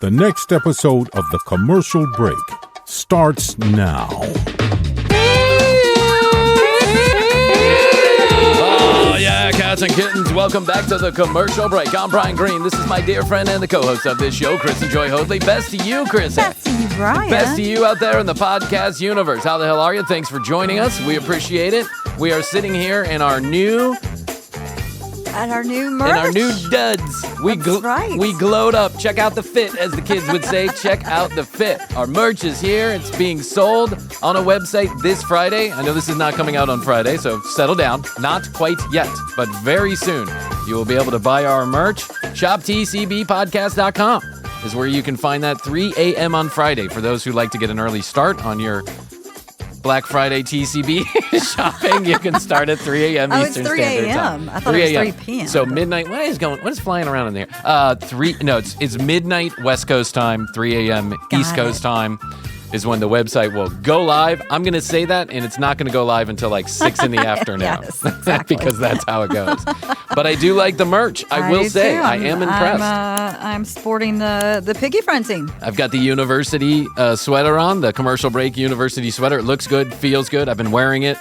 The next episode of The Commercial Break starts now. Oh, yeah, cats and kittens. Welcome back to The Commercial Break. I'm Bryan Green. This is my dear friend and the co-host of this show, Krissy Hoadley. Best to you, Krissy. Best to you, Bryan. Best to you out there in the podcast universe. How the hell are you? Thanks for joining us. We appreciate it. We are sitting here in our new... At our new merch. And our new duds. We glowed up. Check out the fit, as the kids would say. Check out the fit. Our merch is here. It's being sold on a website this Friday. I know this is not coming out on Friday, so settle down. Not quite yet, but very soon you will be able to buy our merch. ShopTCBpodcast.com is where you can find that 3 a.m. on Friday for those who like to get an early start on your Black Friday TCB shopping. You can start at 3 a.m. Eastern Standard Time. I thought it was 3 p.m. So midnight. What is flying around in there? It's midnight West Coast time, 3 a.m. East Coast time is when the website will go live. I'm going to say that, and it's not going to go live until like 6 in the afternoon. Yes, exactly. Because that's how it goes. But I do like the merch. I will say, I am impressed. I'm sporting the piggy fronting. I've got the university sweater on, the Commercial Break university sweater. It looks good, feels good. I've been wearing it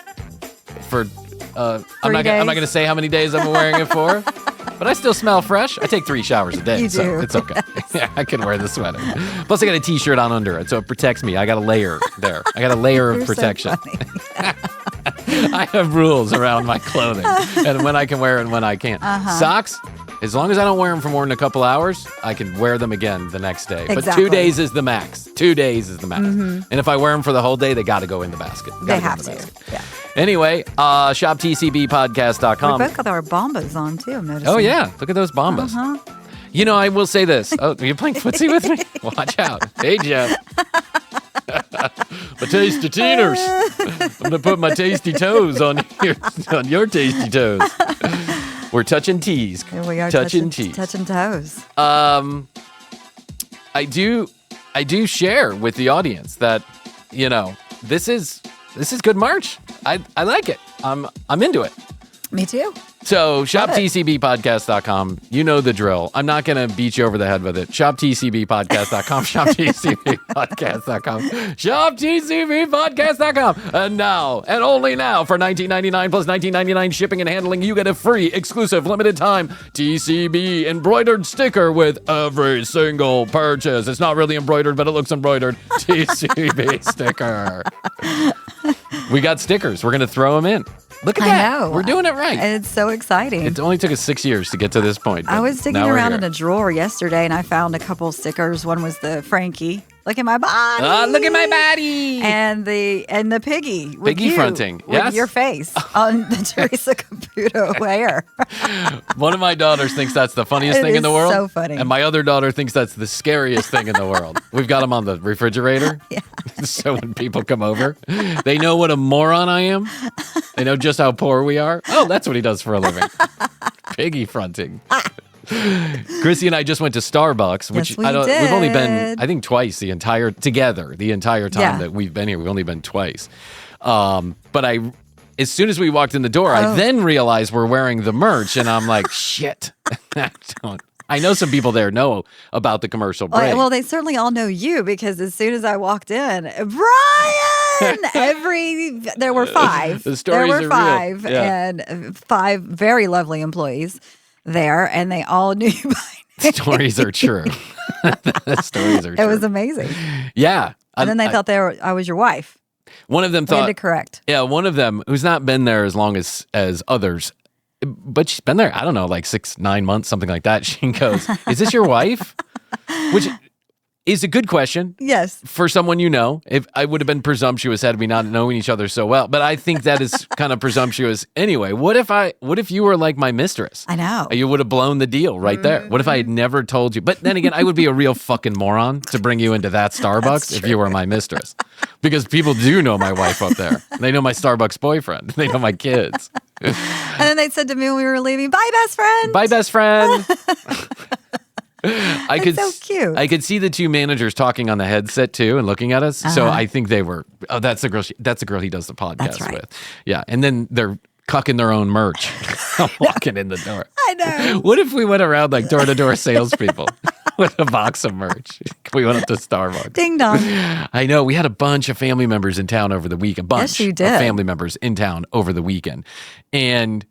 for, I'm not going to say how many days I've been wearing it for. But I still smell fresh. I take 3 showers a day, so it's okay. Yeah, I can wear the sweater. Plus, I got a T-shirt on under it, so it protects me. I got a layer there. I got a layer of protection. So I have rules around my clothing and when I can wear it and when I can't. Socks, as long as I don't wear them for more than a couple hours, I can wear them again the next day. Exactly. But 2 days is the max. 2 days is the max. Mm-hmm. And if I wear them for the whole day, they got to go in the basket. They have to. Yeah. Anyway, ShopTCBpodcast.com. We both got our bombas on, too, I'm noticing. Oh, yeah. Look at those bombas. You know, I will say this. Oh, are you playing footsie with me? Watch out. Hey, Jeff. My tasty teeners. I'm going to put my tasty toes on your tasty toes. We're touching tees. Here we are touching tees. Touching toes. I do share with the audience that, you know, this is good merch. I like it. I'm into it. Me too. So, ShopTCBpodcast.com. You know the drill. I'm not going to beat you over the head with it. ShopTCBpodcast.com. ShopTCBpodcast.com. ShopTCBpodcast.com. And now, and only now, for $19.99 plus $19.99 shipping and handling, you get a free, exclusive, limited time TCB embroidered sticker with every single purchase. It's not really embroidered, but it looks embroidered. TCB sticker. We got stickers. We're going to throw them in. Look at that. I know. We're doing it right. It's so exciting. It only took us 6 years to get to this point. I was digging around in a drawer yesterday, and I found a couple stickers. One was the Frankie. Look at my body. Look at my body. And the piggy. Piggy fronting. Yes. With your face on the Teresa Caputo hair. One of my daughters thinks that's the funniest thing in the world. So funny. And my other daughter thinks that's the scariest thing in the world. We've got them on the refrigerator. Yeah. So when people come over, they know what a moron I am. They know just how poor we are. Oh, that's what he does for a living. Piggy fronting. Krissy and I just went to Starbucks, which we've only been, I think, twice the entire time that we've been here. We've only been twice. But as soon as we walked in the door, I then realized we're wearing the merch, and I'm like, shit. I know some people there know about the commercial break. Well, they certainly all know you, because as soon as I walked in, Bryan! There were 5. The stories there were are 5, real. Yeah. and 5 very lovely employees there, and they all knew you by name. Stories are true. The stories are true. It was amazing. Yeah. And then they thought I was your wife. One of them thought... to correct. Yeah, one of them, who's not been there as long as others, but she's been there, I don't know, like 6-9 months, something like that. She goes, "Is this your wife?" Which is a good question. Yes. For someone you know. If I would have been presumptuous had we not knowing each other so well. But I think that is kind of presumptuous anyway. What if you were like my mistress? I know. You would have blown the deal right there. What if I had never told you? But then again, I would be a real fucking moron to bring you into that Starbucks if you were my mistress. Because people do know my wife up there. They know my Starbucks boyfriend. They know my kids. And then they said to me when we were leaving, "Bye, best friend." Bye, best friend. So cute. I could see the 2 managers talking on the headset too and looking at us. So I think they were, that's the girl he does the podcast with. Yeah. And then their cucking their own merch, walking in the door. I know. What if we went around like door-to-door salespeople with a box of merch? We went up to Starbucks. Ding dong. I know. We had a bunch of family members in town over the weekend. Yes, you did. Of family members in town over the weekend. And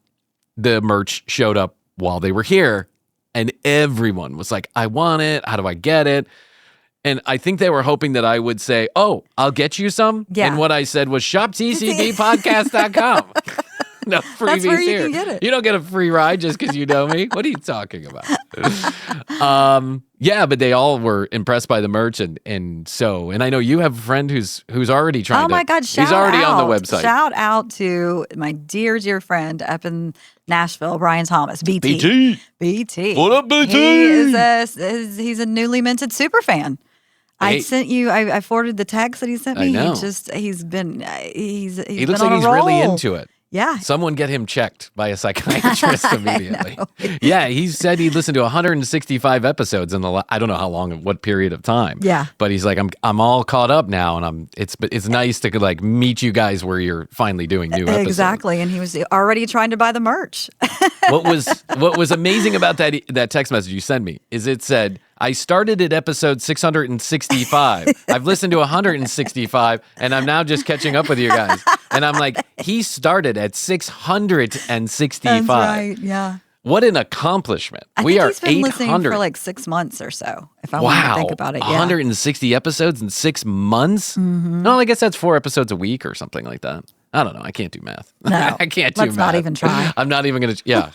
the merch showed up while they were here. And everyone was like, I want it. How do I get it? And I think they were hoping that I would say, oh, I'll get you some. Yeah. And what I said was shoptcbpodcast.com. No freebies That's where you here. can get it. You don't get a free ride just because you know me. What are you talking about? Yeah, but they all were impressed by the merch, and I know you have a friend who's already trying. Oh my God! He's already on the website. Shout out to my dear friend up in Nashville, Brian Thomas, BT. BT. What up, BT? He's a newly minted super fan. I sent you. I forwarded the text that he sent me. I know. He looks been like like he's really into it. Yeah. Someone get him checked by a psychiatrist immediately. Yeah, he said he listened to 165 episodes in I don't know how long, what period of time. Yeah. But he's like, I'm all caught up now, and it's nice to like meet you guys where you're finally doing new episodes. Exactly, and he was already trying to buy the merch. What was amazing about that text message you sent me is it said, I started at episode 665. I've listened to 165, and I'm now just catching up with you guys. And I'm like, he started at 665. That's right. Yeah. What an accomplishment. I We think are he's been listening 800. for like 6 months or so, if I want to think about it. Yeah. 160 episodes in 6 months? Mm-hmm. No, I guess that's 4 episodes a week or something like that. I don't know. I can't do math. No, I can't do let's math. not even try. I'm not even going to,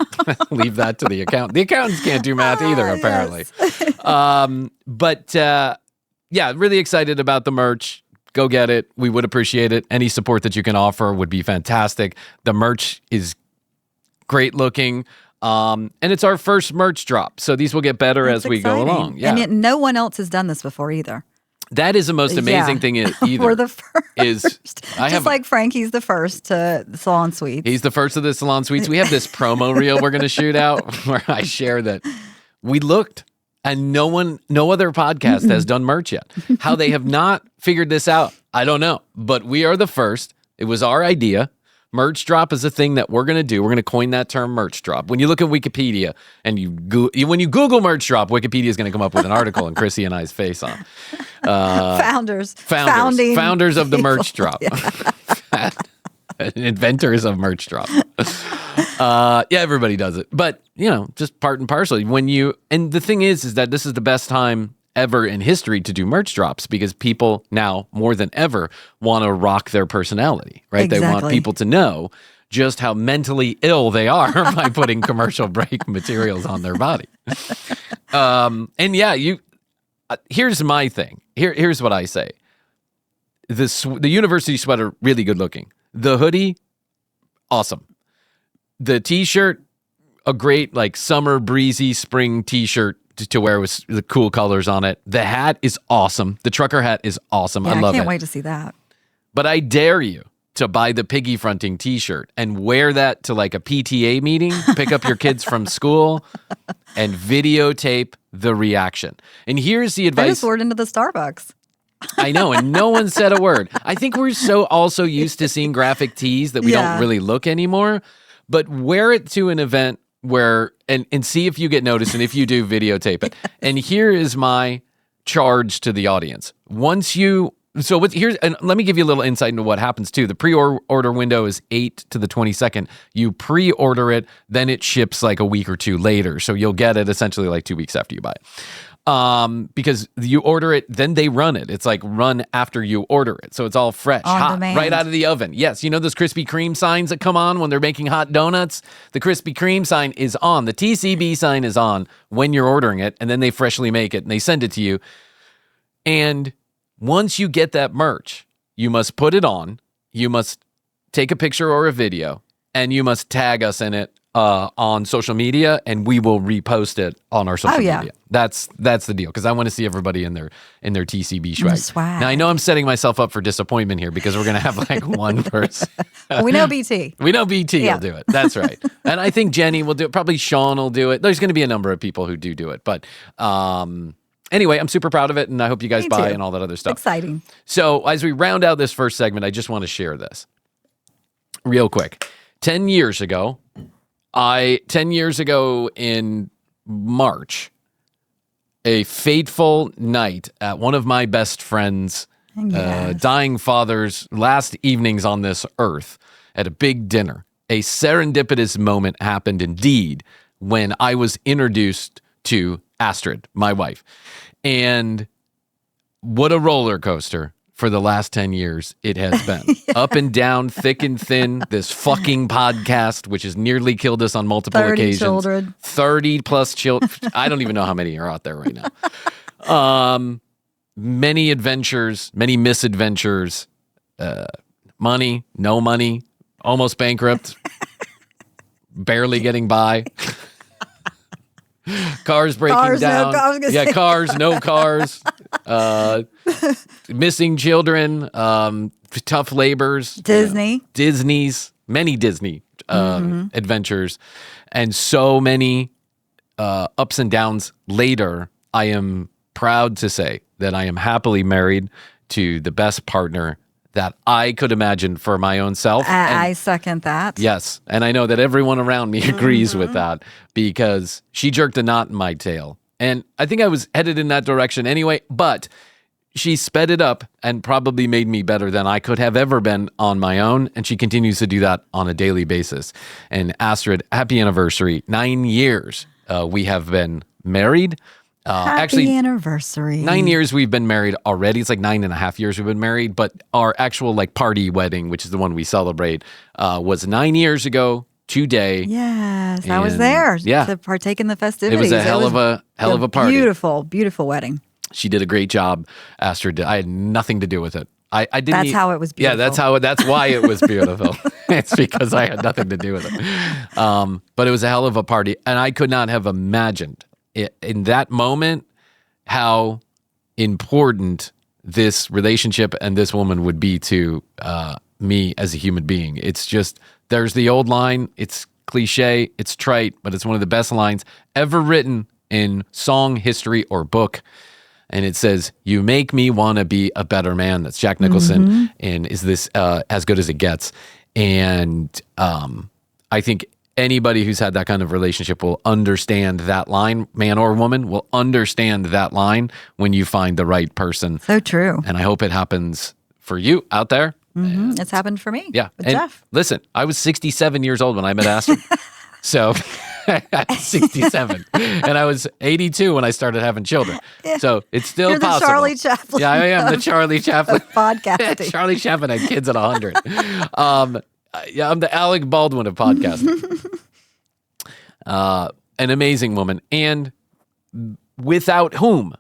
leave that to the accountant. The accountants can't do math either, apparently. Really excited about the merch. Go get it. We would appreciate it. Any support that you can offer would be fantastic. The merch is great looking. And it's our first merch drop. So these will get better as we go along. Yeah. And yet no one else has done this before either. That is the most amazing thing either. We're the first. Just like Frankie's the first to the Salon Suites. He's the first of the Salon Suites. We have this promo reel we're going to shoot out where I share that we looked and no other podcast has done merch yet. How they have not figured this out, I don't know. But we are the first. It was our idea. Merch drop is a thing that we're going to do. We're going to coin that term, merch drop. When you look at Wikipedia and when you Google merch drop, Wikipedia is going to come up with an article and Krissy and I's face on. Founders of the merch drop. Inventors of merch drop. Everybody does it. But, just part and parcel. And the thing is that this is the best time ever in history to do merch drops because people now more than ever want to rock their personality, right? Exactly. They want people to know just how mentally ill they are by putting commercial break materials on their body. Here's my thing. Here's what I say. The university sweater, really good looking. The hoodie, awesome. The t-shirt, a great like summer breezy spring t-shirt to wear with the cool colors on it. The hat is awesome. The trucker hat is awesome. I love it. I can't wait to see that. But I dare you to buy the piggy fronting t-shirt and wear that to like a PTA meeting, pick up your kids from school and videotape the reaction. And here's the advice. I just poured into the Starbucks. I know, and no one said a word. I think we're so also used to seeing graphic tees that we don't really look anymore. But wear it to an event where and see if you get noticed, and if you do, videotape it. And here is my charge to the audience. And let me give you a little insight into what happens too. The pre-order window is 8 to the 22nd. You pre-order it, then it ships like a week or two later. So you'll get it essentially like 2 weeks after you buy it. Because you order it, then they run it. It's like run after you order it. So it's all fresh, hot, demand. right out of the oven. Yes, you know those Krispy Kreme signs that come on when they're making hot donuts? The Krispy Kreme sign is on. The TCB sign is on when you're ordering it, and then they freshly make it, and they send it to you. And once you get that merch, you must put it on, you must take a picture or a video, and you must tag us in it on social media, and we will repost it on our social media. That's the deal, because I want to see everybody in their TCB swag. Now I know I'm setting myself up for disappointment here because we're gonna have like one person. We know BT. We know BT will do it. That's right. And I think Jenny will do it. Probably Sean will do it. There's going to be a number of people who do it, but anyway, I'm super proud of it, and I hope you guys buy and all that other stuff. Exciting. So as we round out this first segment, I just want to share this real quick. 10 years ago, 10 years ago in March, a fateful night at one of my best friends' dying father's last evenings on this earth at a big dinner. A serendipitous moment happened indeed when I was introduced to Astrid, my wife. And what a roller coaster for the last 10 years it has been. Up and down, thick and thin, this fucking podcast, which has nearly killed us on multiple 30 occasions. children. 30 plus children. I don't even know how many are out there right now. Many adventures, many misadventures, money, no money, almost bankrupt, barely getting by. Cars breaking down. Cars, no cars. Missing children, tough labors. Disney's, many Disney adventures. And so many ups and downs later, I am proud to say that I am happily married to the best partner that I could imagine for my own self. I second that. Yes. And I know that everyone around me agrees with that because she jerked a knot in my tail. And I think I was headed in that direction anyway, but she sped it up and probably made me better than I could have ever been on my own. And she continues to do that on a daily basis. And Astrid, happy anniversary. 9 years we have been married. Happy anniversary. 9 years we've been married already. It's like 9.5 years we've been married, but our actual like party wedding, which is the one we celebrate, was 9 years ago today. Yes, I was there to partake in the festivities. It was a hell of a party. Beautiful, beautiful wedding. She did a great job, Astrid. I had nothing to do with it. I didn't. That's how it was beautiful. Yeah, that's why it was beautiful. It's because I had nothing to do with it. But it was a hell of a party, and I could not have imagined in that moment how important this relationship and this woman would be to me as a human being. It's just, there's the old line, it's cliche, it's trite, but it's one of the best lines ever written in song, history, or book. And it says, "You make me want to be a better man." That's Jack Nicholson. And is this as good as it gets? And I think anybody who's had that kind of relationship will understand that line, man or woman, will understand that line when you find the right person. So true. And I hope it happens for you out there. It's happened for me. Yeah. With Jeff. Listen, I was 67 years old when I met Astrid. So at 67. And I was 82 when I started having children. Yeah. So it's still You're possible. The Charlie Chaplin. Yeah, I am the Charlie Chaplin. Podcasting. Charlie Chaplin had kids at 100. Yeah, I'm the Alec Baldwin of podcasting. An amazing woman. And without whom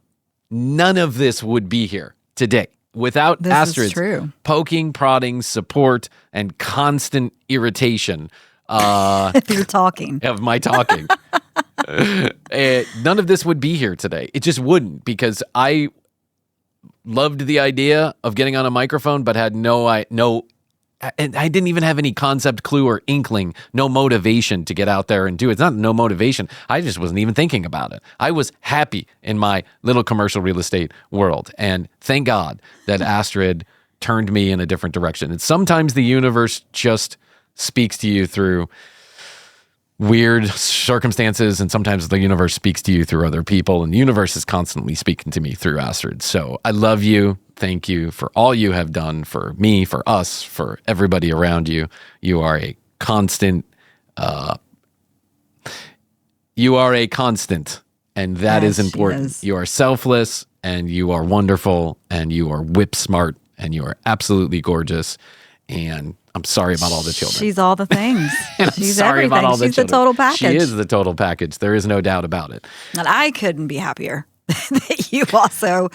none of this would be here today. Without Astrid's poking, prodding, support, and constant irritation. If you're talking. Of my talking. None of this would be here today. It just wouldn't, because I loved the idea of getting on a microphone, but had and I didn't even have any concept, clue, or inkling, no motivation to get out there and do it. It's not no motivation. I just wasn't even thinking about it. I was happy in my little commercial real estate world. And thank God that Astrid turned me in a different direction. And sometimes the universe just speaks to you through weird circumstances, and sometimes the universe speaks to you through other people, and the universe is constantly speaking to me through Astrid. So I love you. Thank you for all you have done for me, for us, for everybody around you. You are a constant. And that is important. You are selfless, and you are wonderful, and you are whip smart, and you are absolutely gorgeous. And I'm sorry about all the children. She's all the things. She's sorry about all the She's children. the total package. She is the total package. There is no doubt about it. And I couldn't be happier that you also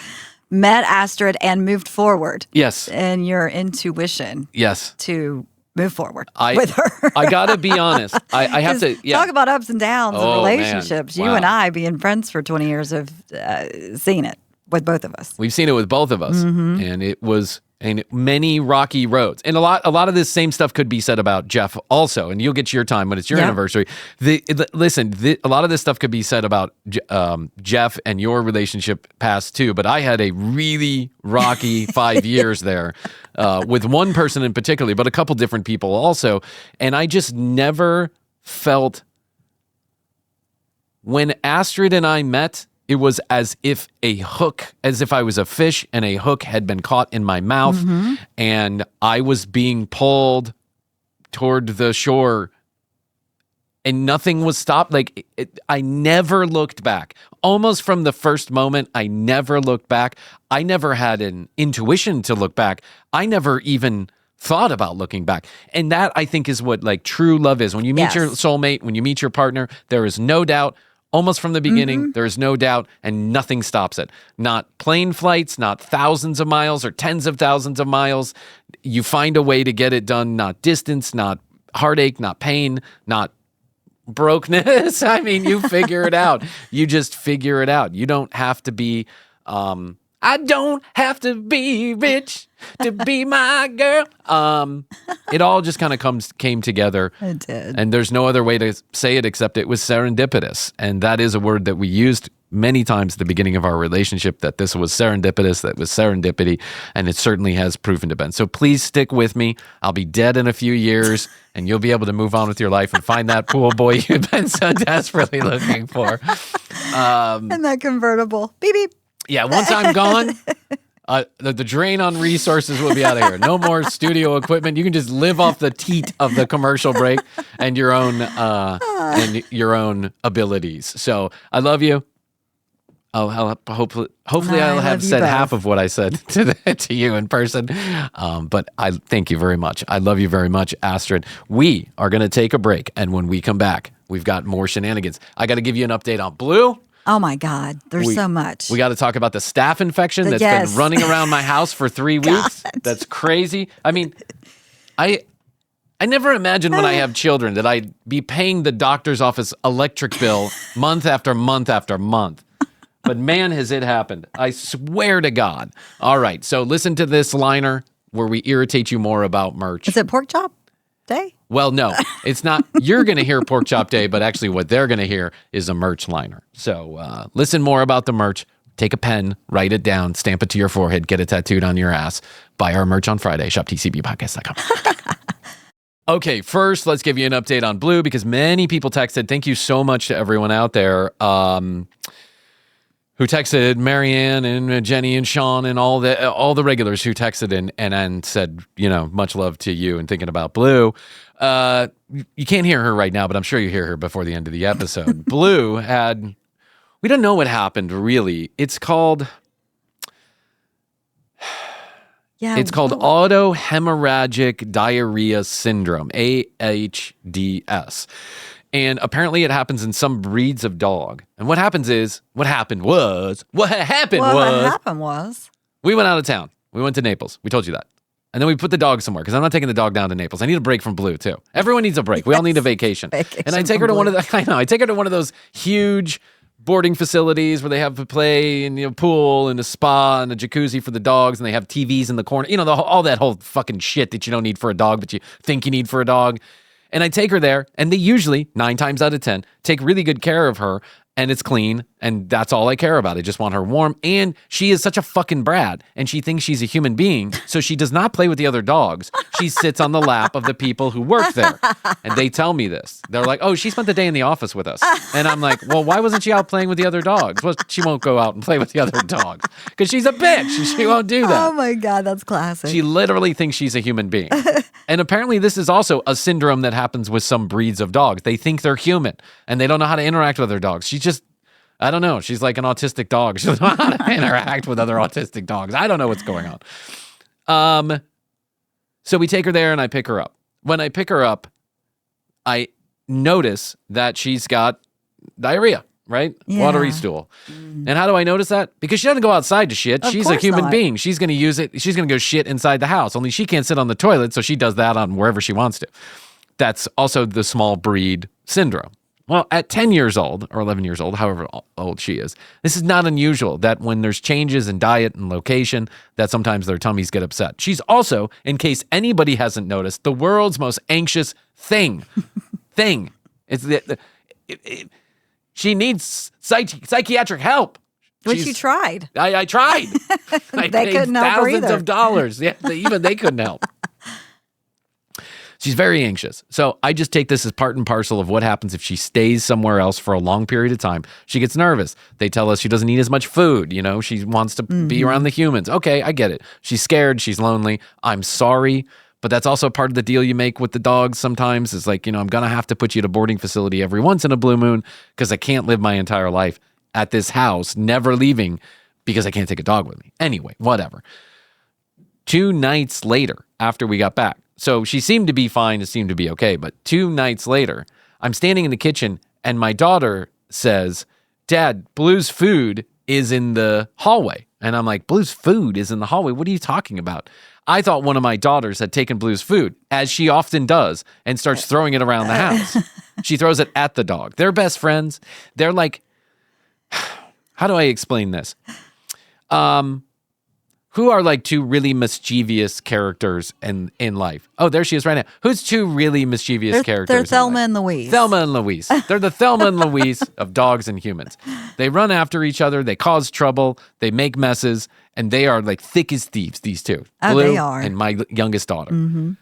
met Astrid and moved forward. Yes. In your intuition. Yes. To move forward with her. I got to be honest. I have to. Yeah. Talk about ups and downs of relationships. Man. You Wow. and I, being friends for 20 years, have seen it with both of us. We've seen it with both of us. And it was and many rocky roads. And a lot of this same stuff could be said about Jeff also, and you'll get your time when it's your anniversary. Listen, a lot of this stuff could be said about Jeff and your relationship past too, but I had a really rocky 5 years there with one person in particular, but a couple different people also, and I just never felt, when Astrid and I met, it was as if I was a fish and a hook had been caught in my mouth, and I was being pulled toward the shore and nothing was stopped. Like, I never looked back. Almost from the first moment, I never looked back. I never had an intuition to look back. I never even thought about looking back. And that, I think, is what like true love is. When you meet your soulmate, when you meet your partner, there is no doubt. Almost from the beginning, there is no doubt, and nothing stops it. Not plane flights, not thousands of miles or tens of thousands of miles. You find a way to get it done, not distance, not heartache, not pain, not brokenness. I mean, you figure it out. You just figure it out. You don't have to be, I don't have to be rich to be my girl. It all just kind of came together. It did. And there's no other way to say it except it was serendipitous. And that is a word that we used many times at the beginning of our relationship, that this was serendipitous, that was serendipity, and it certainly has proven to be. So please stick with me. I'll be dead in a few years, and you'll be able to move on with your life and find that pool boy you've been so desperately looking for. And that convertible. Beep, beep. Yeah, once I'm gone, the drain on resources will be out of here. No more studio equipment. You can just live off the teat of the commercial break and your own abilities. So I love you. Hopefully I'll have said half of what I said to you in person. But I thank you very much. I love you very much, Astrid. We are going to take a break, and when we come back, we've got more shenanigans. I got to give you an update on Blue. Oh my God, there's so much. We got to talk about the staph infection that's been running around my house for 3 weeks. That's crazy. I mean, I never imagined when I have children that I'd be paying the doctor's office electric bill month after month after month. But man, has it happened. I swear to God. All right, so listen to this liner where we irritate you more about merch. Is it pork chop day? Well, no, it's not. You're going to hear Pork Chop Day, but actually what they're going to hear is a merch liner. So listen more about the merch. Take a pen, write it down, stamp it to your forehead, get it tattooed on your ass. Buy our merch on Friday. Shop TCBpodcast.com. Okay, first, let's give you an update on Blue, because many people texted. Thank you so much to everyone out there who texted, Marianne and Jenny and Sean and all the regulars who texted and said, much love to you and thinking about Blue. You can't hear her right now, but I'm sure you hear her before the end of the episode. Blue we don't know what happened really. It's called autohemorrhagic diarrhea syndrome, AHDS. And apparently it happens in some breeds of dog. And what happened was, we went out of town. We went to Naples. We told you that. And then we put the dog somewhere, because I'm not taking the dog down to Naples. I need a break from Blue, too. Everyone needs a break. We all need a vacation. And I take her to I take her to one of those huge boarding facilities where they have a play and pool and a spa and a jacuzzi for the dogs, and they have TVs in the corner. All that whole fucking shit that you don't need for a dog, but you think you need for a dog. And I take her there, and they usually, 9 times out of 10, take really good care of her, and it's clean, and that's all I care about. I just want her warm, and she is such a fucking brat, and she thinks she's a human being, so she does not play with the other dogs. She sits on the lap of the people who work there, and they tell me this. They're like, oh, she spent the day in the office with us. And I'm like, well, why wasn't she out playing with the other dogs? Well, she won't go out and play with the other dogs, because she's a bitch. She won't do that. Oh my God, that's classic. She literally thinks she's a human being. And apparently this is also a syndrome that happens with some breeds of dogs. They think they're human, and they don't know how to interact with their dogs. She's just, I don't know. She's like an autistic dog. She doesn't know how to interact with other autistic dogs. I don't know what's going on. So we take her there, and I pick her up. When I pick her up, I notice that she's got diarrhea, right? Yeah. Watery stool. And how do I notice that? Because she doesn't go outside to shit. She's a human being. She's going to use it. She's going to go shit inside the house. Only she can't sit on the toilet, so she does that on wherever she wants to. That's also the small breed syndrome. Well, at 10 years old or 11 years old, however old she is, this is not unusual that when there's changes in diet and location, that sometimes their tummies get upset. She's also, in case anybody hasn't noticed, the world's most anxious thing. It's she needs psychiatric help. Which you tried. I tried. I They paid couldn't help her thousands either. of dollars. Yeah, even they couldn't help. She's very anxious. So I just take this as part and parcel of what happens if she stays somewhere else for a long period of time. She gets nervous. They tell us she doesn't eat as much food. You know, she wants to be around the humans. Okay, I get it. She's scared. She's lonely. I'm sorry. But that's also part of the deal you make with the dogs sometimes. Is like, I'm going to have to put you at a boarding facility every once in a blue moon because I can't live my entire life at this house, never leaving because I can't take a dog with me. Anyway, whatever. 2 nights later, after we got back, so she seemed to be fine. It seemed to be okay. But 2 nights later, I'm standing in the kitchen and my daughter says, Dad, Blue's food is in the hallway. And I'm like, Blue's food is in the hallway? What are you talking about? I thought one of my daughters had taken Blue's food, as she often does, and starts throwing it around the house. She throws it at the dog. They're best friends. They're like, how do I explain this? Who are like 2 really mischievous characters in life? Oh, there she is right now. Who's 2 really mischievous characters? They're in Thelma life? and Louise. Thelma and Louise. They're the Thelma and Louise of dogs and humans. They run after each other. They cause trouble. They make messes. And they are like thick as thieves, these 2. Oh, Blue they are. and my youngest daughter.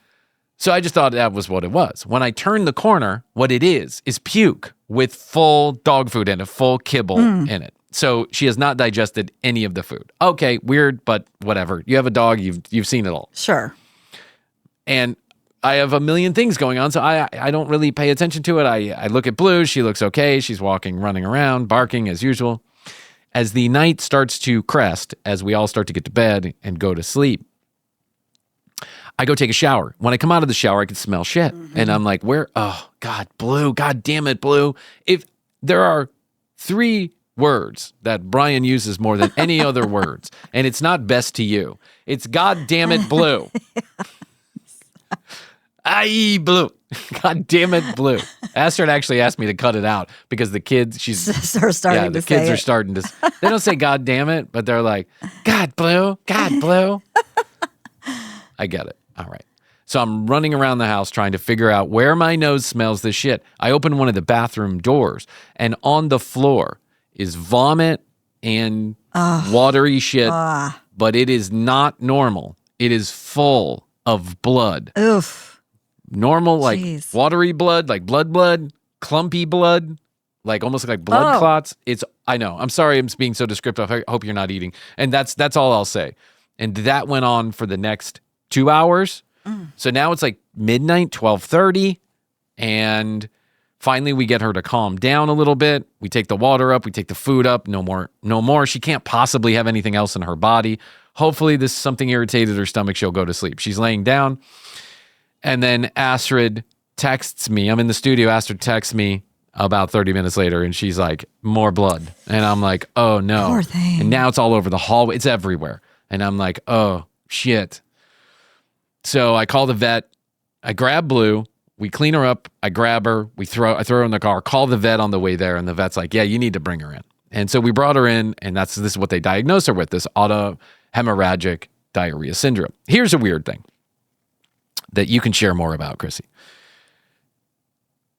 So I just thought that was what it was. When I turn the corner, what it is puke with full dog food in it, full kibble in it. So she has not digested any of the food. Okay, weird, but whatever. You have a dog, you've seen it all. Sure. And I have a million things going on, so I don't really pay attention to it. I look at Blue, she looks okay. She's walking, running around, barking as usual. As the night starts to crest, as we all start to get to bed and go to sleep, I go take a shower. When I come out of the shower, I can smell shit. And I'm like, oh, God, Blue, God damn it, Blue. If there are 3 words that Bryan uses more than any other words, and it's not best to you, it's God damn it, Blue. Aye, Blue. God damn it, Blue. Astrid actually asked me to cut it out because the kids, Are starting yeah, to the say kids are it. starting to, they don't say God damn it, but they're like, God, Blue, God, Blue. I get it. All right. So I'm running around the house trying to figure out where my nose smells this shit. I open one of the bathroom doors, and on the floor is vomit and watery shit, but it is not normal. It is full of blood. Oof. Normal, like Jeez. watery blood, like blood, clumpy blood, like almost like blood clots. I know. I'm sorry I'm being so descriptive. I hope you're not eating. And that's all I'll say. And that went on for the next 2 hours. So now it's like midnight, 12:30, and finally we get her to calm down a little bit. We take the water up, we take the food up. No more. She can't possibly have anything else in her body. Hopefully this something irritated her stomach. She'll go to sleep. She's laying down, and then Astrid texts me. I'm in the studio. Astrid texts me about 30 minutes later, and she's like, more blood. And I'm like, oh no. Poor thing. And now it's all over the hallway. It's everywhere. And I'm like, oh shit. So I call the vet. I grab Blue. We clean her up. I grab her. I throw her in the car. Call the vet on the way there, and the vet's like, yeah, you need to bring her in. And so we brought her in, and this is what they diagnosed her with, this autohemorrhagic diarrhea syndrome. Here's a weird thing that you can share more about, Krissy.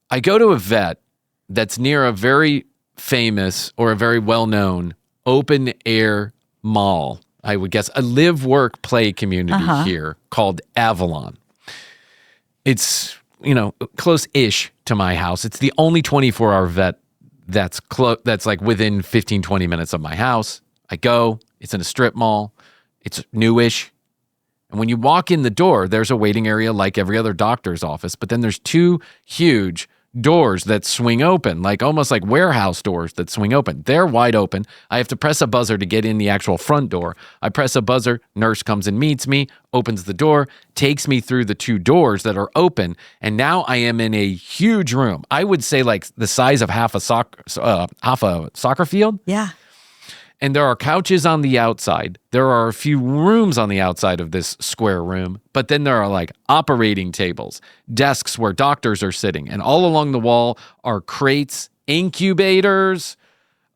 I go to a vet that's near a very famous or a very well-known open-air mall, I would guess, a live, work, play community here called Avalon. It's, close-ish to my house. It's the only 24-hour vet that's like within 15, 20 minutes of my house. I go. It's in a strip mall. It's newish. And when you walk in the door, there's a waiting area like every other doctor's office. But then there's 2 huge doors that swing open, like almost like warehouse doors that swing open. They're wide open. I have to press a buzzer to get in the actual front door. I press a buzzer, nurse comes and meets me, opens the door, takes me through the 2 doors that are open, and now I am in a huge room. I would say like the size of half a soccer field. Yeah. And there are couches on the outside. There are a few rooms on the outside of this square room. But then there are like operating tables, desks where doctors are sitting. And all along the wall are crates, incubators,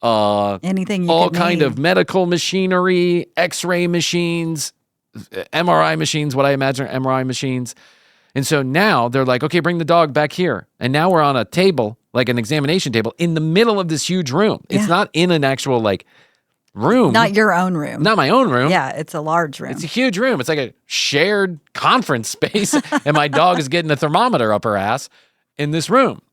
anything you all could kind need. of medical machinery, X-ray machines, MRI machines, what I imagine are MRI machines. And so now they're like, okay, bring the dog back here. And now we're on a table, like an examination table, in the middle of this huge room. It's not in an actual like room. Not your own room. Not my own room. Yeah, it's a large room. It's a huge room. It's like a shared conference space. And my dog is getting a thermometer up her ass in this room.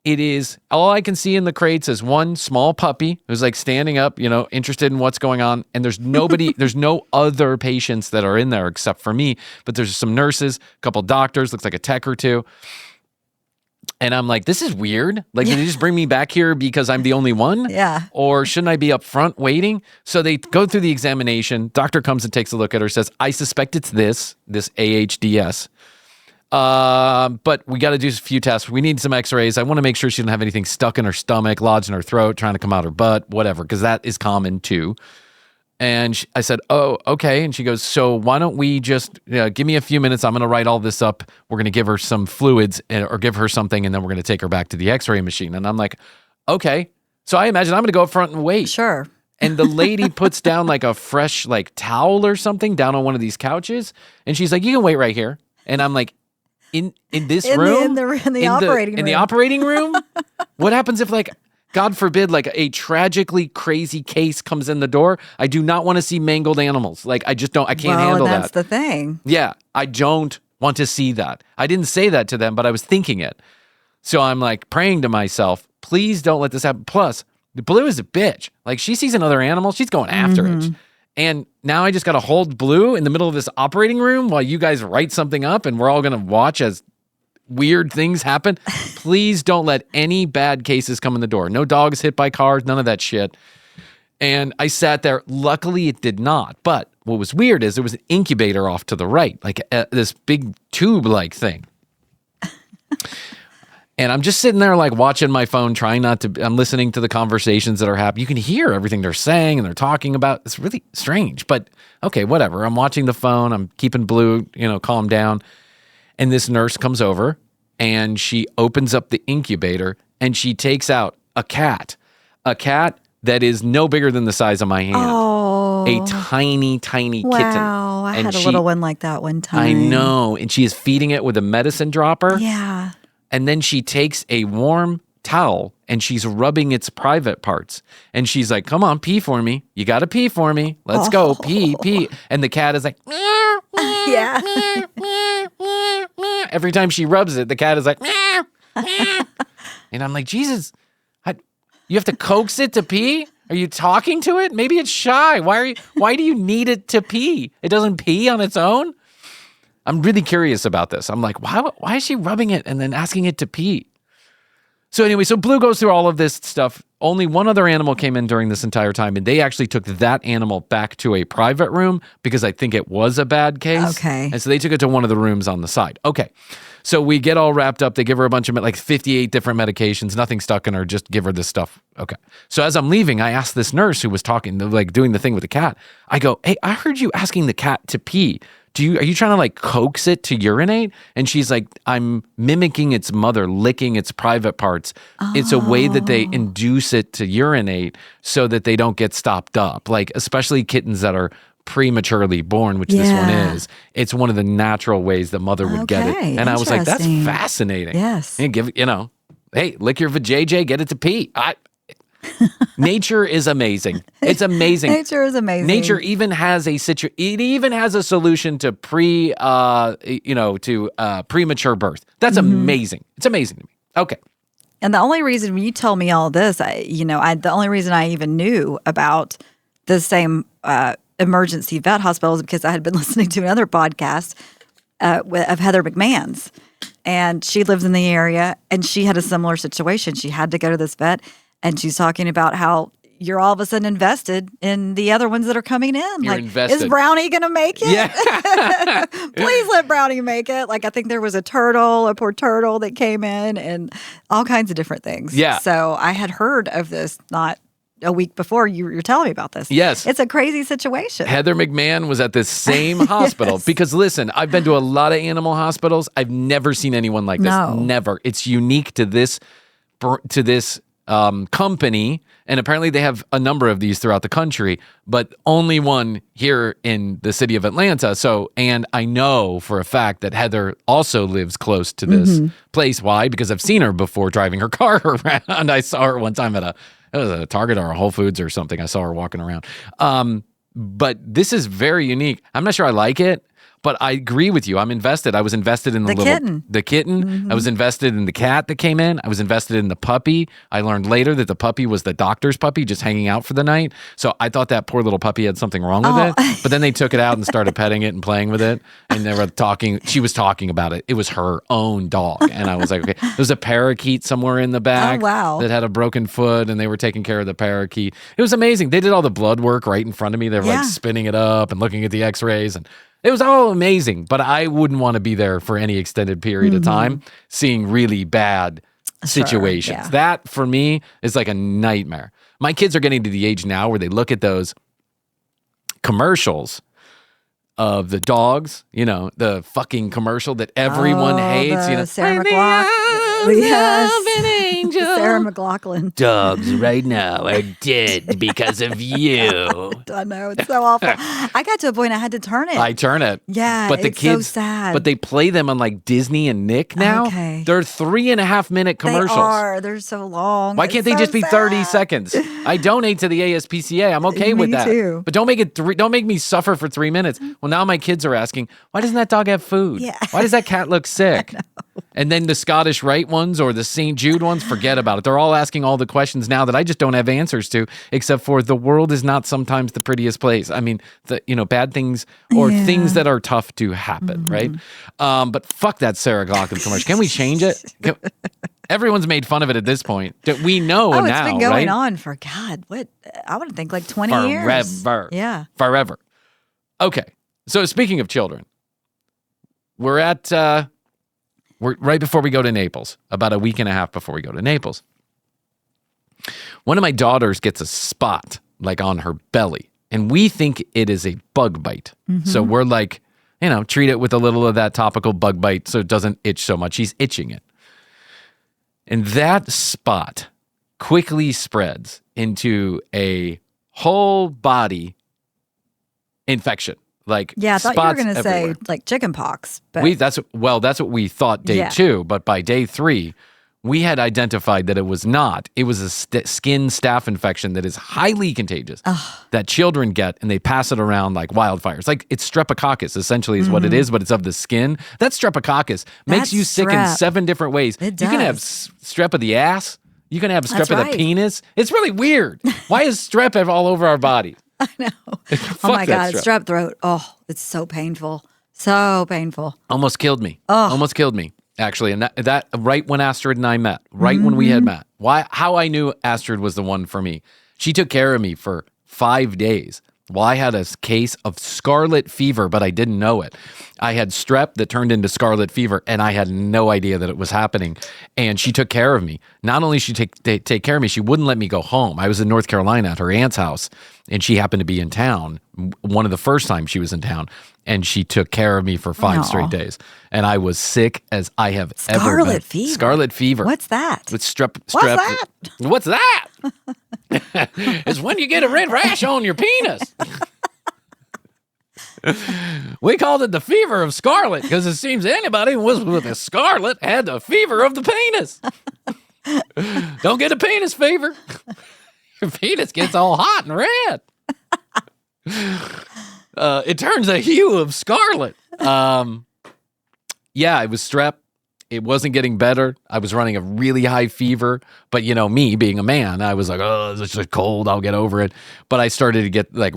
It is, all I can see in the crates is one small puppy who's like standing up, interested in what's going on. And there's nobody, there's no other patients that are in there except for me. But there's some nurses, a couple doctors, looks like a tech or two. And I'm like, this is weird. Like, did they just bring me back here because I'm the only one? Yeah. Or shouldn't I be up front waiting? So they go through the examination. Doctor comes and takes a look at her, says, I suspect it's this AHDS. But we got to do a few tests. We need some x-rays. I want to make sure she doesn't have anything stuck in her stomach, lodged in her throat, trying to come out her butt, whatever, because that is common too. And I said, oh, okay. And she goes, so why don't we just give me a few minutes. I'm going to write all this up. We're going to give her some fluids or give her something, and then we're going to take her back to the x-ray machine. And I'm like, okay. So I imagine I'm going to go up front and wait. Sure. And the lady puts down like a fresh like towel or something down on one of these couches. And she's like, you can wait right here. And I'm like, in this room? In the operating room. In the operating room? What happens if like, God forbid, like a tragically crazy case comes in the door? I do not want to see mangled animals. Like I can't handle that. That's the thing. Yeah, I don't want to see that. I didn't say that to them, but I was thinking it. So I'm like praying to myself, please don't let this happen. Plus, Blue is a bitch. Like she sees another animal, she's going after it. And now I just got to hold Blue in the middle of this operating room while you guys write something up and we're all going to watch as weird things happen. Please don't let any bad cases come in the door. No dogs hit by cars, none of that shit. And I sat there. Luckily, it did not. But what was weird is there was an incubator off to the right, like this big tube-like thing. And I'm just sitting there like watching my phone, trying not to, I'm listening to the conversations that are happening. You can hear everything they're saying and they're talking about. It's really strange, but okay, whatever. I'm watching the phone. I'm keeping Blue, calm down. And this nurse comes over and she opens up the incubator and she takes out a cat that is no bigger than the size of my hand. Oh. A tiny, tiny kitten. Wow. I had a little one like that one time. I know. And she is feeding it with a medicine dropper. Yeah. And then she takes a warm towel and she's rubbing its private parts. And she's like, come on, pee for me. You got to pee for me. Let's go. Pee. And the cat is like, Yeah. every time she rubs it, the cat is like, and I'm like, Jesus, you have to coax it to pee? Are you talking to it? Maybe it's shy. Why do you need it to pee? It doesn't pee on its own? I'm really curious about this. I'm like, why is she rubbing it and then asking it to pee? So anyway, so Blue goes through all of this stuff. Only one other animal came in during this entire time, and they actually took that animal back to a private room because I think it was a bad case. Okay. And so they took it to one of the rooms on the side. Okay. So we get all wrapped up. They give her a bunch of, like 58 different medications, nothing stuck in her, just give her this stuff. Okay. So as I'm leaving, I asked this nurse who was talking, like doing the thing with the cat. I go, hey, I heard you asking the cat to pee. Are you trying to like coax it to urinate? And she's like, I'm mimicking its mother, licking its private parts. Oh. It's a way that they induce it to urinate so that they don't get stopped up. Like, especially kittens that are prematurely born, which this one is. It's one of the natural ways the mother would get it. And I was like, that's fascinating. Yes. And hey, lick your vajayjay, get it to pee. Nature is amazing. It's amazing. Nature is amazing. Nature even has a solution to premature birth. That's amazing. It's amazing to me. Okay. And the only reason when you told me all this, the only reason I even knew about the same emergency vet hospital is because I had been listening to another podcast of Heather McMahon's, and she lives in the area, and she had a similar situation. She had to go to this vet. And she's talking about how you're all of a sudden invested in the other ones that are coming in. You're invested. Is Brownie going to make it? Yeah. Please let Brownie make it. Like, I think there was a poor turtle that came in and all kinds of different things. Yeah. So I had heard of this not a week before you're telling me about this. Yes. It's a crazy situation. Heather McMahon was at this same hospital because listen, I've been to a lot of animal hospitals. I've never seen anyone like this. No. Never. It's unique to this company, and apparently they have a number of these throughout the country, but only one here in the city of Atlanta. So, and I know for a fact that Heather also lives close to this place. Why? Because I've seen her before driving her car around. I saw her one time it was a Target or a Whole Foods or something. I saw her walking around. But this is very unique. I'm not sure I like it, but I agree with you. I'm invested. I was invested in the kitten. I was invested in the cat that came in. I was invested in the puppy. I learned later that the puppy was the doctor's puppy just hanging out for the night. So I thought that poor little puppy had something wrong with it. But then they took it out and started petting it and playing with it. And they were talking. She was talking about it. It was her own dog. And I was like, okay. There was a parakeet somewhere in the back that had a broken foot, and they were taking care of the parakeet. It was amazing. They did all the blood work right in front of me. They were like spinning it up and looking at the x-rays, and it was all amazing, but I wouldn't want to be there for any extended period of time seeing really bad situations. yeah. That, for me, is like a nightmare. My kids are getting to the age now where they look at those commercials of the dogs, the fucking commercial that everyone hates. Sarah McLachlan. Yes. Sarah McLachlan. Dogs right now are dead because of you. I know, it's so awful. I got to a point I had to turn it. I turn it. Yeah, but the it's kids, so sad. But they play them on like Disney and Nick now. Okay. They're 3.5-minute commercials. They're so long. Why can't they just be 30 seconds? I donate to the ASPCA. I'm okay with that. Too. But don't make me suffer for 3 minutes. Well, now my kids are asking, why doesn't that dog have food? Yeah. Why does that cat look sick? And then the Scottish Rite ones or the St. Jude ones, forget about it. They're all asking all the questions now that I just don't have answers to, except for the world is not sometimes the prettiest place. I mean, bad things or things that are tough to happen, right? But fuck that Sarah McLachlan commercial. Can we change it? Everyone's made fun of it at this point. We know now, it's been going right? on for, God, what? I would think like 20 years. Forever. Yeah. Forever. Okay. So speaking of children, we're right before we go to Naples, about a week and a half before we go to Naples. One of my daughters gets a spot like on her belly, and we think it is a bug bite. So we're like, treat it with a little of that topical bug bite so it doesn't itch so much. She's itching it. And that spot quickly spreads into a whole body infection. Like, yeah, I thought you were going to everywhere. say like chicken pox. But That's what we thought day 2, but by day 3, we had identified that it was not. It was a skin staph infection that is highly contagious that children get, and they pass it around like wildfires. Like, it's streptococcus, essentially, is what it is, but it's of the skin. That streptococcus makes you sick in 7 different ways. It You can have does. strep of the ass. You can have strep That's of the right. penis. It's really weird. Why is strep all over our body? I know. Oh my God, it's strep throat. Oh, it's so painful. So painful. Almost killed me. Almost killed me, actually. And that right when Astrid and I met, when we had met. How I knew Astrid was the one for me. She took care of me for 5 days. Well, I had a case of scarlet fever, but I didn't know it. I had strep that turned into scarlet fever, and I had no idea that it was happening. And she took care of me. Not only did she take care of me, she wouldn't let me go home. I was in North Carolina at her aunt's house, and she happened to be in town one of the first times she was in town, and she took care of me for 5 straight days. And I was sick as I have ever been. Scarlet fever. Scarlet fever. What's that? It's strep. What's that? What's that? It's when you get a red rash on your penis. We called it the fever of scarlet because it seems anybody who was with a scarlet had the fever of the penis. Don't get a penis fever. Your penis gets all hot and red. It turns a hue of scarlet. Yeah, it was strep. It wasn't getting better. I was running a really high fever. But, me being a man, I was like, oh, it's just cold. I'll get over it. But I started to get I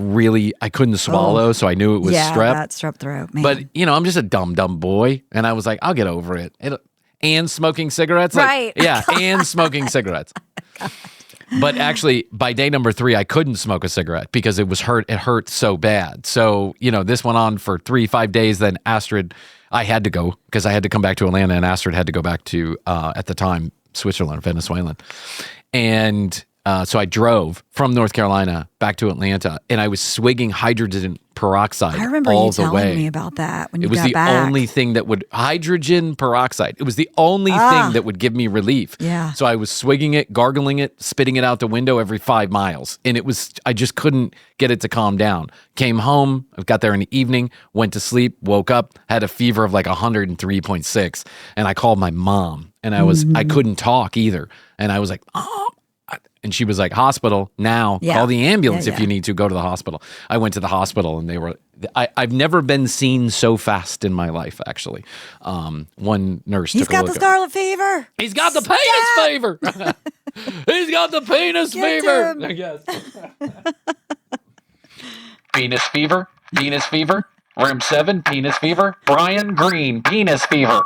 couldn't swallow. So I knew it was strep. That strep throat, man. But, I'm just a dumb boy. And I was like, I'll get over it. And smoking cigarettes. Right. And smoking cigarettes. But actually, by day number 3, I couldn't smoke a cigarette because it hurt so bad. So, this went on for 3-5 days. Then Astrid, I had to go because I had to come back to Atlanta, and Astrid had to go back to, at the time, Switzerland, Venezuelan. And So I drove from North Carolina back to Atlanta, and I was swigging hydrogen peroxide I remember all you the telling way. me about that when you It was got the back. only thing that would hydrogen peroxide. It was the only thing that would give me relief. Yeah. So I was swigging it, gargling it, spitting it out the window every 5 miles. And I just couldn't get it to calm down. Came home, I got there in the evening, went to sleep, woke up, had a fever of like 103.6. And I called my mom, and I couldn't talk either. And I was like, oh. And she was like, hospital now, call the ambulance if you need to, go to the hospital. I went to the hospital, and I've never been seen so fast in my life, actually. One nurse He's took a got look the scarlet fever. He's got the penis fever. He's got the penis fever. I guess. Penis fever, penis fever. Room 7, penis fever. Bryan Green, penis fever.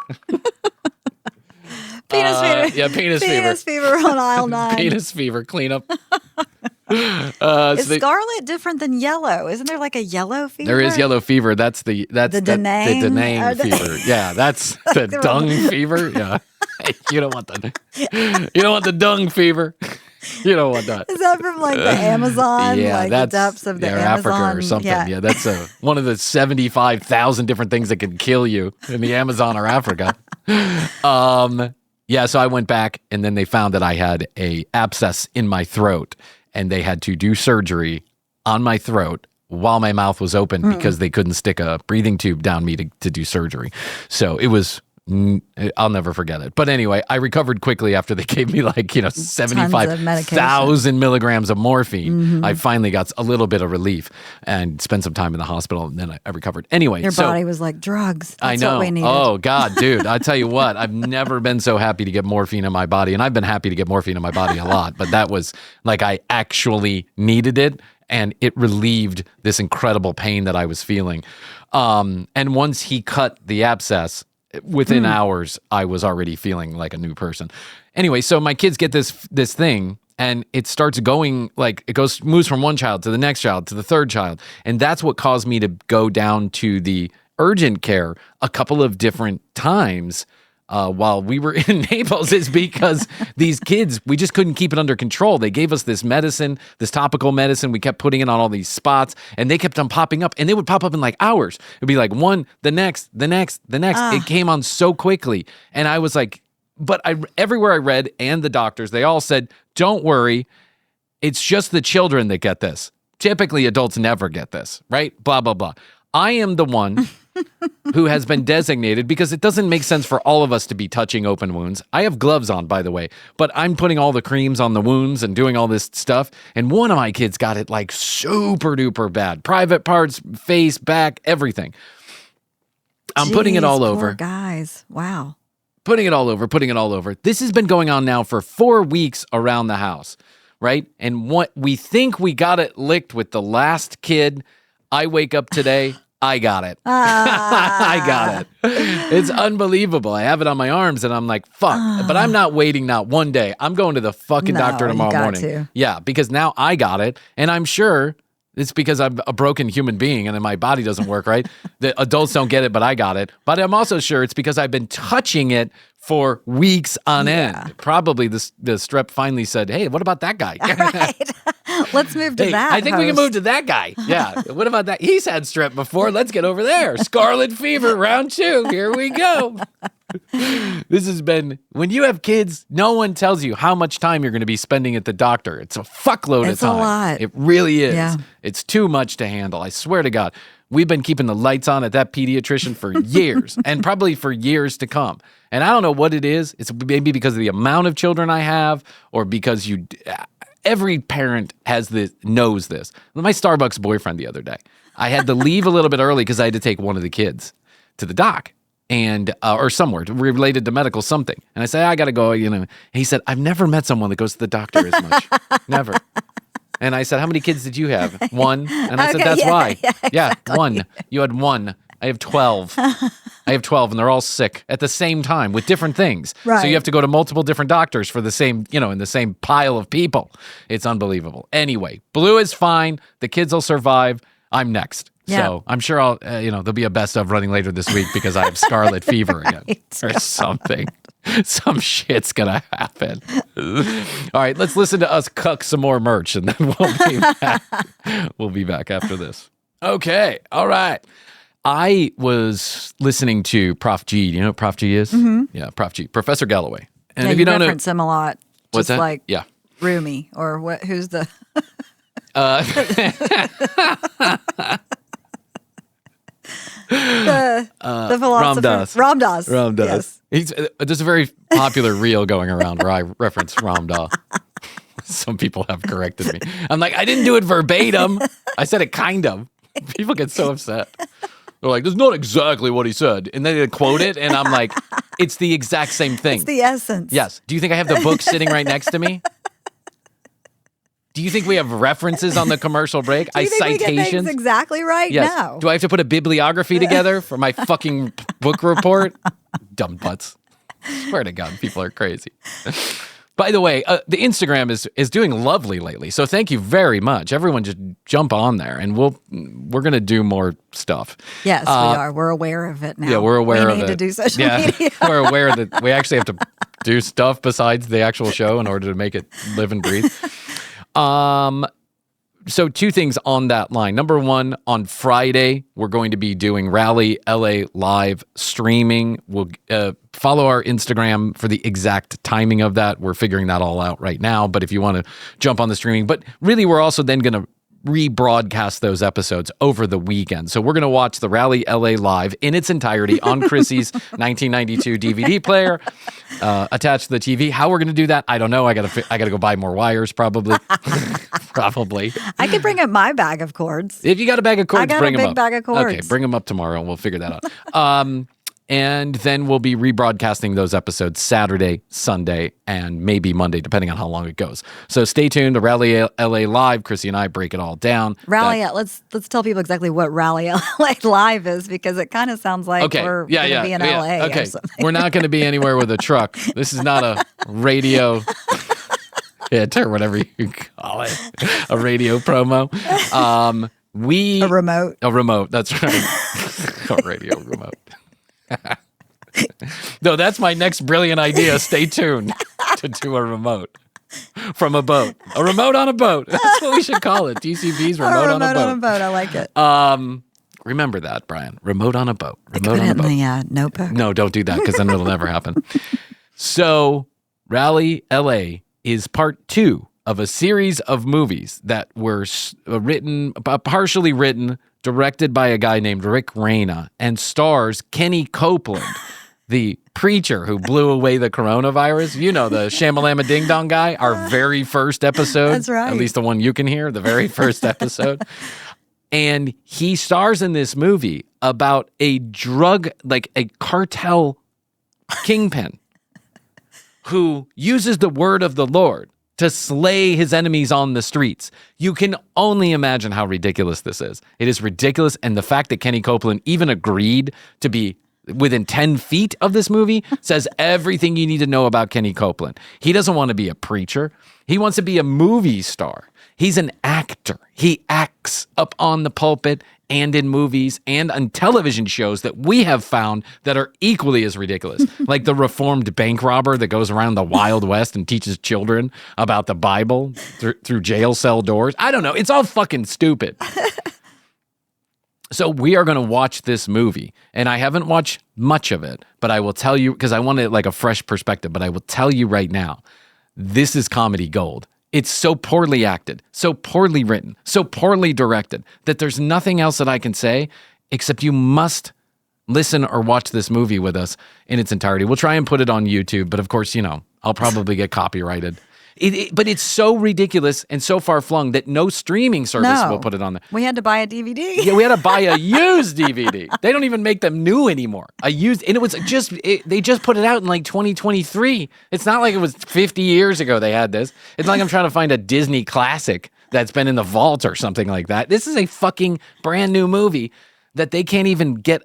Penis fever. Yeah, penis fever. Penis fever on aisle 9. Penis fever cleanup. Is scarlet different than yellow? Isn't there like a yellow fever? There is yellow fever. That's the Denang? Denang fever. Yeah, that's the dung fever. Yeah, you don't want the dung fever. You don't want that. Is that from like the Amazon? Yeah, like that's the depths of the Amazon? Africa or something. Yeah, that's one of the 75,000 different things that can kill you in the Amazon or Africa. Yeah, so I went back, and then they found that I had a abscess in my throat, and they had to do surgery on my throat while my mouth was open because they couldn't stick a breathing tube down me to do surgery. So it was, I'll never forget it. But anyway, I recovered quickly after they gave me 75,000 milligrams of morphine. I finally got a little bit of relief and spent some time in the hospital, and then I recovered. Anyway, Your body was like, drugs. That's I know. what we needed. Oh, God, dude. I tell you what, I've never been so happy to get morphine in my body. And I've been happy to get morphine in my body a lot. But that was like I actually needed it. And it relieved this incredible pain that I was feeling. And once he cut the abscess, within hours, I was already feeling like a new person. Anyway, so my kids get this thing. And it starts going moves from one child to the next child to the third child. And that's what caused me to go down to the urgent care a couple of different times while we were in Naples, is because these kids, we just couldn't keep it under control. They gave us this medicine, this topical medicine. We kept putting it on all these spots, and they kept on popping up, and they would pop up in like hours. It'd be like one, the next. It came on so quickly. And I was like, but everywhere I read, and the doctors, they all said, don't worry, it's just the children that get this. Typically, adults never get this, right? Blah, blah, blah. I am the one who has been designated, because it doesn't make sense for all of us to be touching open wounds. I have gloves on, by the way, but I'm putting all the creams on the wounds and doing all this stuff. And one of my kids got it like super duper bad. Private parts, face, back, everything. I'm putting it all over. Poor guys. Wow. Putting it all over. This has been going on now for 4 weeks around the house, right? And what we think we got it licked with the last kid. I wake up today, I got it. I got it. It's unbelievable. I have it on my arms, and I'm like, fuck. But I'm not waiting not one day. I'm going to the fucking doctor tomorrow morning. To. Yeah, because now I got it, and I'm sure it's because I'm a broken human being and then my body doesn't work right. The adults don't get it, but I got it. But I'm also sure it's because I've been touching it for weeks on end. Probably the strep finally said, hey, what about that guy? Right. Let's move to that. I think we can move to that guy. Yeah. What about that? He's had strep before. Let's get over there. Scarlet fever, round 2. Here we go. This has been, when you have kids, no one tells you how much time you're going to be spending at the doctor. It's a fuckload of time. It's a lot. It really is. Yeah. It's too much to handle. I swear to God. We've been keeping the lights on at that pediatrician for years and probably for years to come. And I don't know what it is. It's maybe because of the amount of children I have, or because every parent knows this. My Starbucks boyfriend the other day, I had to leave a little bit early because I had to take one of the kids to the doc. And or somewhere related to medical something. And I say, I got to go, And he said, I've never met someone that goes to the doctor as much. Never. And I said, how many kids did you have? 1. And I said, that's why. Yeah, exactly. 1. You had 1. I have 12. And they're all sick at the same time with different things. Right. So you have to go to multiple different doctors for the same, in the same pile of people. It's unbelievable. Anyway, Blue is fine. The kids will survive. I'm next. Yeah. So I'm sure I'll, there'll be a best of running later this week because I have scarlet fever again or something. Some shit's gonna happen. All right, let's listen to us cuck some more merch, and then we'll be back. We'll be back after this. Okay, all right. I was listening to Prof G. Do you know what Prof G is? Mm-hmm. Yeah, Prof G, Professor Galloway. And yeah, if you don't reference him a lot. What's just that? Like yeah, Rumi or what? Who's the? The philosopher Ram Dass. Yes. There's a very popular reel going around where I reference Ram Dass. Some people have corrected me. I'm like, I didn't do it verbatim. I said it kind of. People get so upset. They're like, that's not exactly what he said. And then they quote it, and I'm like, it's the exact same thing. It's the essence. Yes. Do you think I have the book sitting right next to me? Do you think we have references on the commercial break? Do you think citations? We get things exactly right? Yes. No. Do I have to put a bibliography together for my fucking book report? Dumb butts. Swear to God, people are crazy. By the way, the Instagram is doing lovely lately, so thank you very much. Everyone, just jump on there, and we're gonna do more stuff. Yes, we are. We're aware of it now. Yeah, we're aware of it. We need to do social media. We're aware that we actually have to do stuff besides the actual show in order to make it live and breathe. So two things on that line. Number one, on Friday, we're going to be doing Rally LA live streaming. We'll follow our Instagram for the exact timing of that. We're figuring that all out right now. But if you want to jump on the streaming, but really we're also then going to rebroadcast those episodes over the weekend. So we're going to watch the Rally LA live in its entirety on Krissy's 1992 DVD player attached to the TV. How we're going to do that, I don't know. I got to go buy more wires probably. Probably. I could bring up my bag of cords. If you got a bag of cords, bring them up. I got a big bag of cords. Okay, bring them up tomorrow and we'll figure that out. And then we'll be rebroadcasting those episodes Saturday, Sunday, and maybe Monday, depending on how long it goes. So stay tuned to Rally LA Live. Krissy and I break it all down. Let's tell people exactly what Rally LA Live is, because it kind of sounds like we're going to be in LA or something. We're not going to be anywhere with a truck. This is not a radio hit or whatever you call it, a radio promo. A remote. A remote, that's right. A radio remote. No, that's my next brilliant idea. Stay tuned to do a remote from a boat. A remote on a boat. That's what we should call it. TCB's remote on a boat. Remote on a boat. I like it. Remember that, Brian. Remote on a boat. Remote on a boat. In the notebook. No, don't do that, because then it'll never happen. So, Rally LA is part 2 of a series of movies that were partially written, directed by a guy named Rick Reyna, and stars Kenny Copeland, the preacher who blew away the coronavirus. You know, the Shamalama Ding Dong guy, our very first episode. That's right. At least the one you can hear, the very first episode. And he stars in this movie about a cartel kingpin who uses the word of the Lord to slay his enemies on the streets. You can only imagine how ridiculous this is. It is ridiculous, and the fact that Kenny Copeland even agreed to be within 10 feet of this movie says everything you need to know about Kenny Copeland. He doesn't want to be a preacher. He wants to be a movie star. He's an actor. He acts up on the pulpit and in movies and on television shows that we have found that are equally as ridiculous. Like the reformed bank robber that goes around the Wild West and teaches children about the Bible through jail cell doors. I don't know. It's all fucking stupid. So we are going to watch this movie, and I haven't watched much of it, but I will tell you, because I wanted like a fresh perspective, but I will tell you right now, this is comedy gold. It's so poorly acted, so poorly written, so poorly directed that there's nothing else that I can say except you must listen or watch this movie with us in its entirety. We'll try and put it on YouTube, but of course, I'll probably get copyrighted. But it's so ridiculous and so far-flung that no streaming service will put it on there. We had to buy a DVD. Yeah, we had to buy a used DVD. They don't even make them new anymore. And it was they just put it out in like 2023. It's not like it was 50 years ago they had this. It's like I'm trying to find a Disney classic that's been in the vault or something like that. This is a fucking brand new movie that they can't even get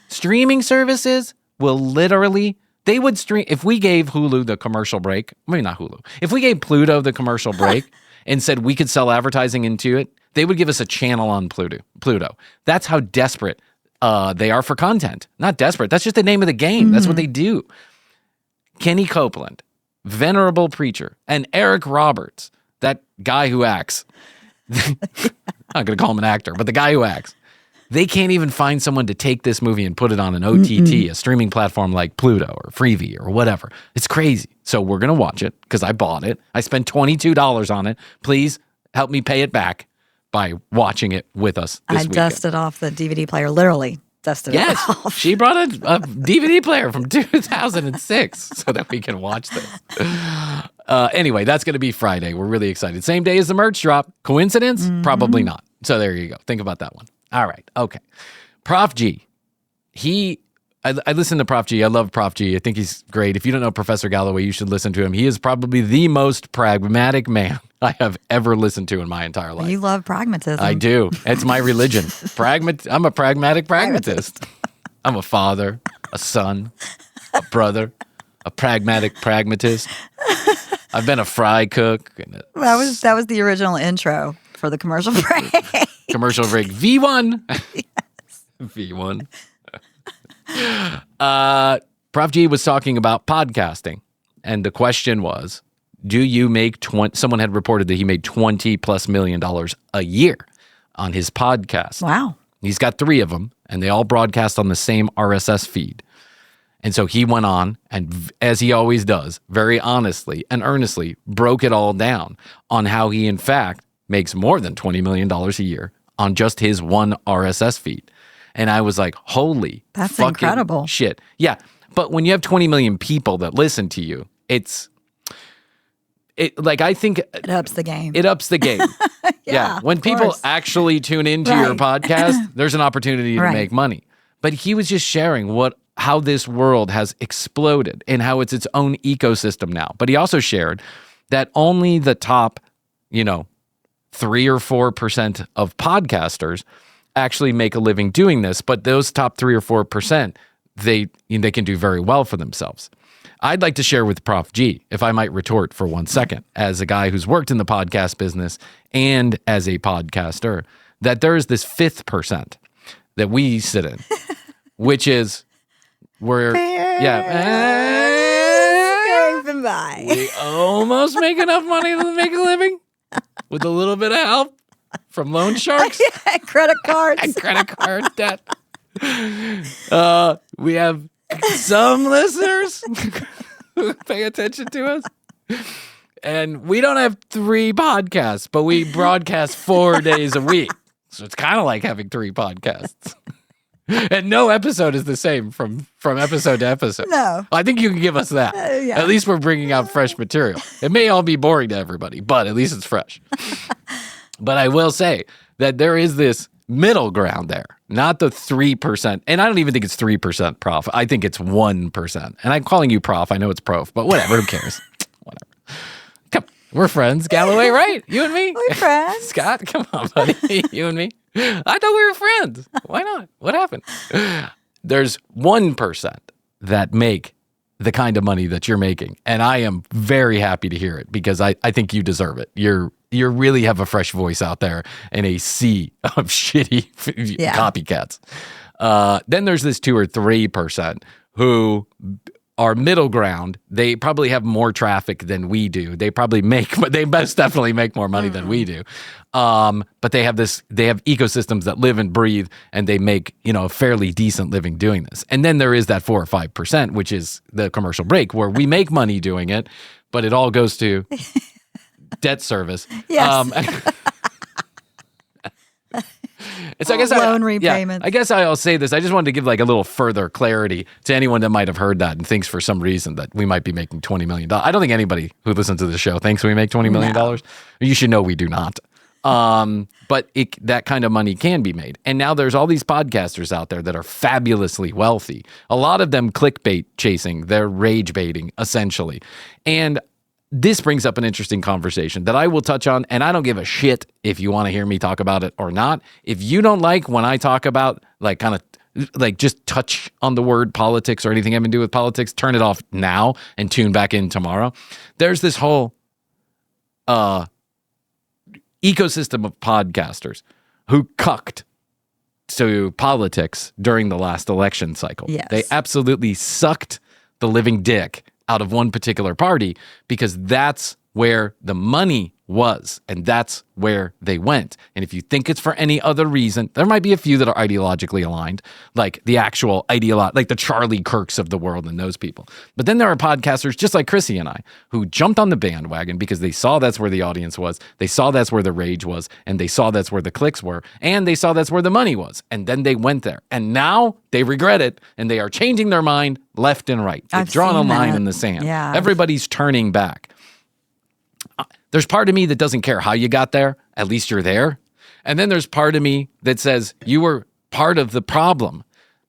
streaming services will literally... They would stream, if we gave Hulu the commercial break, maybe not Hulu, if we gave Pluto the commercial break and said we could sell advertising into it, They would give us a channel on Pluto. That's how desperate they are for content. Not desperate. That's just the name of the game. That's what they do. Kenny Copeland, venerable preacher, and Eric Roberts, that guy who acts. I'm not going to call him an actor, but the guy who acts. They can't even find someone to take this movie and put it on an OTT, a streaming platform like Pluto or Freevee or whatever. It's crazy. So we're going to watch it because I bought it. I spent $22 on it. Please help me pay it back by watching it with us this weekend. I dusted off the DVD player, literally dusted it off. She brought a DVD player from 2006 so that we can watch this. Anyway, that's going to be Friday. We're really excited. Same day as the merch drop. Coincidence? Probably not. So there you go. Think about that one. All right. Okay. Prof G. I listen to Prof G. I love Prof G. I think he's great. If you don't know Professor Galloway, you should listen to him. He is probably the most pragmatic man I have ever listened to in my entire life. You love pragmatism. I do. It's my religion. I'm a pragmatic pragmatist. I'm a father, a son, a brother, a pragmatic pragmatist. I've been a fry cook. That was the original intro for the commercial break. Commercial break V1. Yes. V1. Prof G was talking about podcasting, and the question was, do you make someone had reported that he made $20+ million a year on his podcast. Wow. He's got 3 of them, and they all broadcast on the same RSS feed. And so he went on and, as he always does, very honestly and earnestly broke it all down on how he, in fact, makes more than $20 million a year on just his one RSS feed. And I was like, holy that's fucking incredible shit. Yeah. But when you have 20 million people that listen to you, I think it ups the game. It ups the game. Yeah. When people actually tune into your podcast, there's an opportunity to make money. But he was just sharing how this world has exploded and how it's its own ecosystem now. But he also shared that only the top, 3 or 4% of podcasters actually make a living doing this. But those top 3 or 4%, they can do very well for themselves. I'd like to share with Prof G, if I might retort for 1 second, as a guy who's worked in the podcast business and as a podcaster, that there is this 5% that we sit in, which is where, we almost make enough money to make a living with a little bit of help from loan sharks. Credit cards. And credit card debt. We have some listeners who pay attention to us. And we don't have 3 podcasts, but we broadcast 4 days a week. So it's kind of like having 3 podcasts. And no episode is the same from episode to episode. No. I think you can give us that. Yeah. At least we're bringing out fresh material. It may all be boring to everybody, but at least it's fresh. But I will say that there is this middle ground there, not the 3%. And I don't even think it's 3% prof. I think it's 1%. And I'm calling you prof. I know it's prof, but whatever. Who cares? Whatever. Come, we're friends, Galloway, right? You and me? We're friends. Scott, come on, buddy. You and me? I thought we were friends. Why not? What happened? There's 1% that make the kind of money that you're making. And I am very happy to hear it because I think you deserve it. You really have a fresh voice out there in a sea of shitty copycats. Then there's this 2 or 3% who are middle ground. They probably have more traffic than we do. They most definitely make more money than we do. But they have ecosystems that live and breathe, and they make, a fairly decent living doing this. And then there is that 4 or 5%, which is the commercial break, where we make money doing it, but it all goes to debt service. Yes. So I guess loan repayments. I guess I'll say this. I just wanted to give a little further clarity to anyone that might have heard that and thinks for some reason that we might be making $20 million. I don't think anybody who listens to the show thinks we make $20 million. No. You should know we do not. But that kind of money can be made. And now there's all these podcasters out there that are fabulously wealthy. A lot of them clickbait chasing. They're rage baiting, essentially. And this brings up an interesting conversation that I will touch on, and I don't give a shit if you want to hear me talk about it or not. If you don't like when I talk about just touch on the word politics or anything having to do with politics, turn it off now and tune back in tomorrow. There's this whole ecosystem of podcasters who cucked to politics during the last election cycle. Yes. They absolutely sucked the living dick out of one particular party because that's where the money was, and that's where they went. And if you think it's for any other reason, there might be a few that are ideologically aligned, like the actual like the Charlie Kirks of the world and those people. But then there are podcasters just like Krissy and I who jumped on the bandwagon because they saw that's where the audience was, they saw that's where the rage was, and they saw that's where the clicks were, and they saw that's where the money was. And then they went there. And now they regret it, and they are changing their mind left and right. They've drawn a line in the sand. Yeah. Everybody's turning back. There's part of me that doesn't care how you got there. At least you're there. And then there's part of me that says you were part of the problem.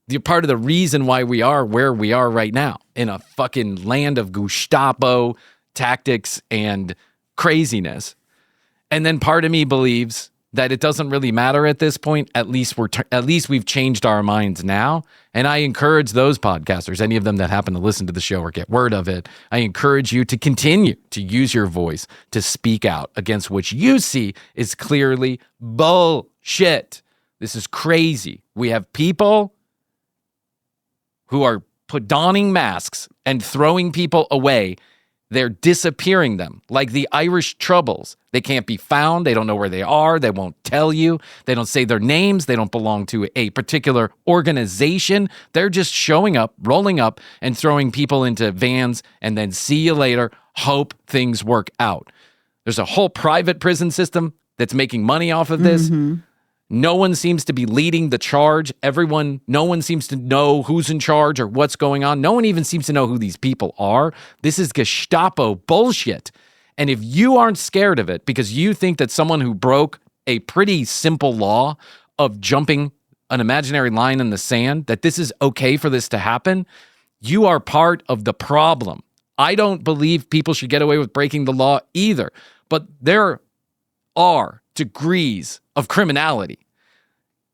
You're part of the reason why we are where we are right now in a fucking land of Gestapo tactics and craziness. And then part of me believes that it doesn't really matter at this point. At least we've changed our minds now. And I encourage those podcasters, any of them that happen to listen to the show or get word of it, I encourage you to continue to use your voice to speak out against what you see is clearly bullshit. This is crazy. We have people who are donning masks and throwing people away. They're disappearing them like the Irish Troubles. They can't be found. They don't know where they are. They won't tell you. They don't say their names. They don't belong to a particular organization. They're just showing up, rolling up, and throwing people into vans and then see you later, hope things work out. There's a whole private prison system that's making money off of this. No one seems to be leading the charge. No one seems to know who's in charge or what's going on. No one even seems to know who these people are. This is Gestapo bullshit. And if you aren't scared of it because you think that someone who broke a pretty simple law of jumping an imaginary line in the sand, that this is okay for this to happen, you are part of the problem. I don't believe people should get away with breaking the law either. But there are degrees of criminality.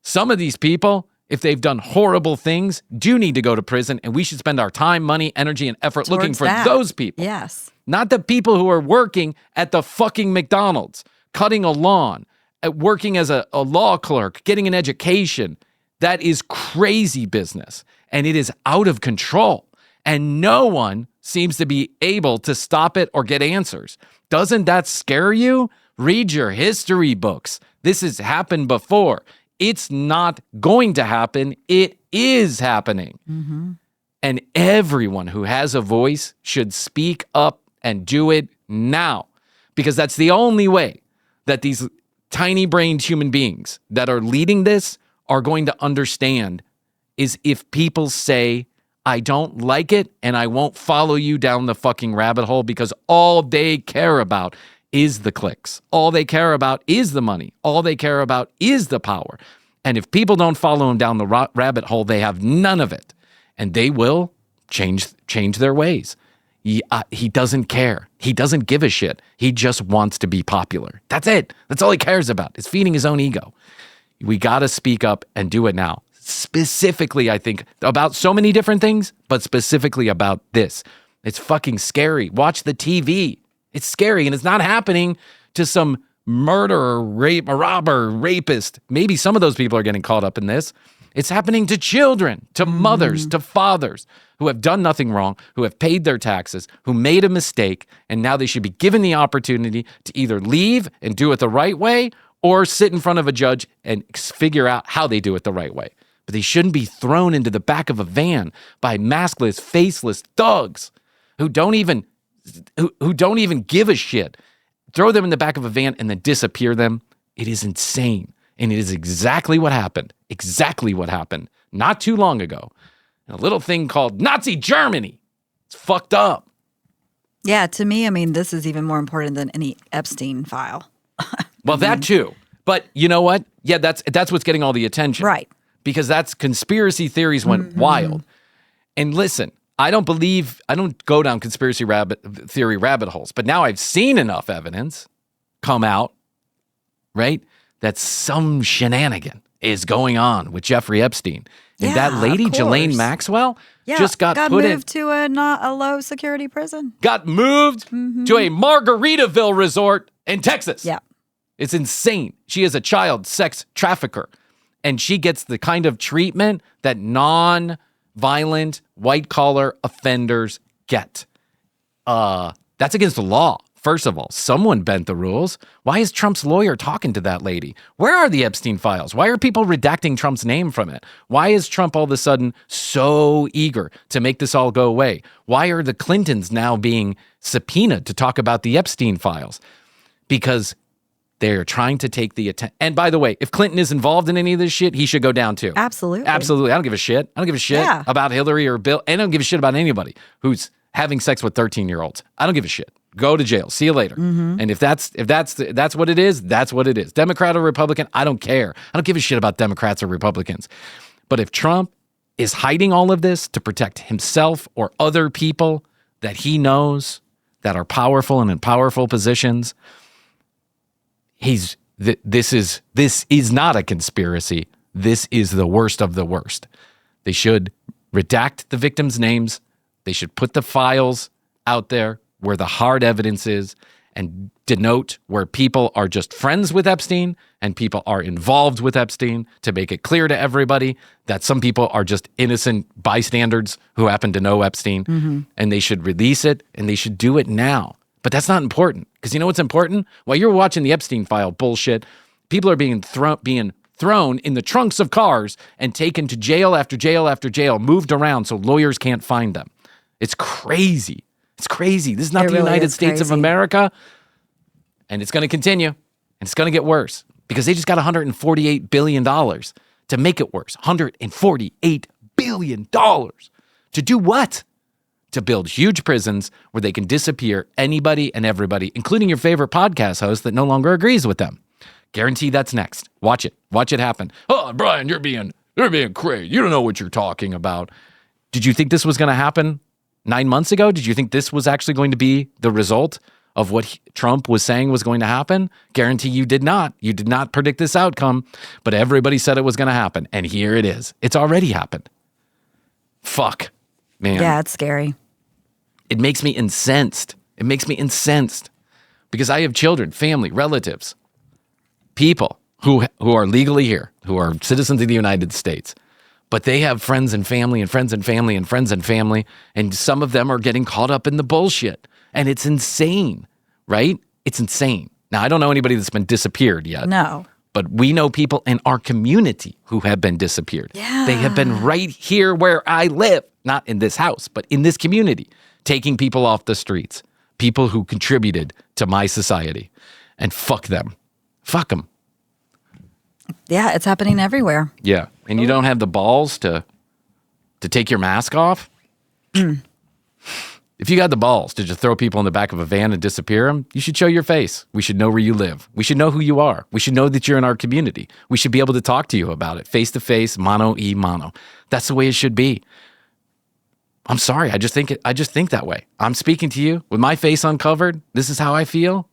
Some of these people, if they've done horrible things, do need to go to prison, and we should spend our time, money, energy, and effort looking for those people. Yes. Not the people who are working at the fucking McDonald's, cutting a lawn, working as a law clerk, getting an education. That is crazy business, and it is out of control, and no one seems to be able to stop it or get answers. Doesn't that scare you? Read your history books. This has happened before. It's not going to happen. It is happening. And everyone who has a voice should speak up and do it now, because that's the only way that these tiny-brained human beings that are leading this are going to understand is if people say, I don't like it and I won't follow you down the fucking rabbit hole, because all they care about is the clicks. All they care about is the money. All they care about is the power. And if people don't follow them down the rabbit hole, they have none of it. And they will change their ways. He doesn't care. He doesn't give a shit. He just wants to be popular. That's it. That's all he cares about, is feeding his own ego. We got to speak up and do it now. Specifically, I think, about so many different things, but specifically about this. It's fucking scary. Watch the TV. It's scary, and it's not happening to some murderer, robber, rapist. Maybe some of those people are getting caught up in this. It's happening to children, to mothers, to fathers who have done nothing wrong, who have paid their taxes, who made a mistake, and now they should be given the opportunity to either leave and do it the right way or sit in front of a judge and figure out how they do it the right way. But they shouldn't be thrown into the back of a van by maskless, faceless thugs who don't even give a shit. Throw them in the back of a van and then disappear them. It is insane. And it is exactly what happened. Exactly what happened not too long ago. A little thing called Nazi Germany. It's fucked up. Yeah, to me, I mean, this is even more important than any Epstein file. Well, that too. But you know what? Yeah, that's what's getting all the attention. Right. Because that's conspiracy theories went wild. And listen, I don't go down conspiracy theory rabbit holes, but now I've seen enough evidence come out, right, that some shenanigan is going on with Jeffrey Epstein. And that lady, Ghislaine Maxwell, just got put moved to a low security prison. Got moved to a Margaritaville resort in Texas. Yeah. It's insane. She is a child sex trafficker, and she gets the kind of treatment that non-violent, white-collar offenders get. That's against the law. First of all, someone bent the rules. Why is Trump's lawyer talking to that lady? Where are the Epstein files? Why are people redacting Trump's name from it? Why is Trump all of a sudden so eager to make this all go away? Why are the Clintons now being subpoenaed to talk about the Epstein files? Because they're trying to take the attention. And by the way, if Clinton is involved in any of this shit, he should go down too. Absolutely. Absolutely. I don't give a shit. I don't give a shit about Hillary or Bill. And I don't give a shit about anybody who's having sex with 13-year-olds. I don't give a shit. Go to jail. See you later. And if that's what it is, that's what it is. Democrat or Republican, I don't care. I don't give a shit about Democrats or Republicans. But if Trump is hiding all of this to protect himself or other people that he knows that are powerful and in powerful positions, this is not a conspiracy. This is the worst of the worst. They should redact the victims' names. They should put the files out there where the hard evidence is and denote where people are just friends with Epstein and people are involved with Epstein, to make it clear to everybody that some people are just innocent bystanders who happen to know Epstein, and they should release it, and they should do it now. But that's not important, because you know what's important? While you're watching the Epstein file bullshit, people are being thrown in the trunks of cars and taken to jail after jail after jail, moved around so lawyers can't find them. It's crazy. It's crazy. This is not the United States of America. And it's going to continue. And it's going to get worse because they just got $148 billion to make it worse. $148 billion. To do what? To build huge prisons where they can disappear anybody and everybody, including your favorite podcast host that no longer agrees with them. Guarantee that's next. Watch it. Watch it happen. Oh, Bryan, you're being crazy. You don't know what you're talking about. Did you think this was going to happen 9 months ago? Did you think this was actually going to be the result of what Trump was saying was going to happen? Guarantee you did not. You did not predict this outcome, but everybody said it was going to happen. And here it is. It's already happened. Fuck, man. Yeah, it's scary. It makes me incensed. It makes me incensed because I have children, family, relatives, people who are legally here, who are citizens of the United States. But they have friends and family and friends and family and friends and family, and some of them are getting caught up in the bullshit. And it's insane, right? It's insane. Now, I don't know anybody that's been disappeared yet. No. But we know people in our community who have been disappeared. Yeah. They have been right here where I live, not in this house, but in this community, taking people off the streets, people who contributed to my society. And fuck them. Fuck them. Yeah, it's happening everywhere. Yeah. And you don't have the balls to take your mask off? If you got the balls to just throw people in the back of a van and disappear them, you should show your face. We should know where you live. We should know who you are. We should know that you're in our community. We should be able to talk to you about it, face to face, mano y mano. That's the way it should be. I'm sorry. I just think that way. I'm speaking to you with my face uncovered. This is how I feel.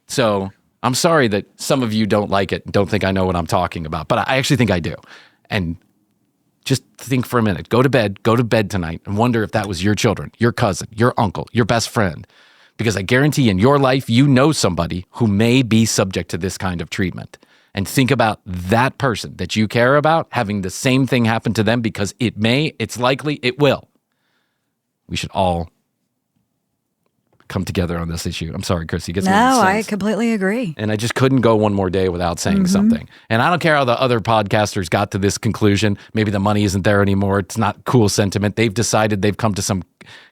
So I'm sorry that some of you don't like it and don't think I know what I'm talking about, but I actually think I do. And just think for a minute. Go to bed tonight and wonder if that was your children, your cousin, your uncle, your best friend. Because I guarantee in your life, you know somebody who may be subject to this kind of treatment. And think about that person that you care about having the same thing happen to them, because it may, it's likely, it will. We should all come together on this issue. I'm sorry, Krissy. No, I completely agree. And I just couldn't go one more day without saying something. And I don't care how the other podcasters got to this conclusion. Maybe the money isn't there anymore. It's not cool sentiment. They've decided they've come to some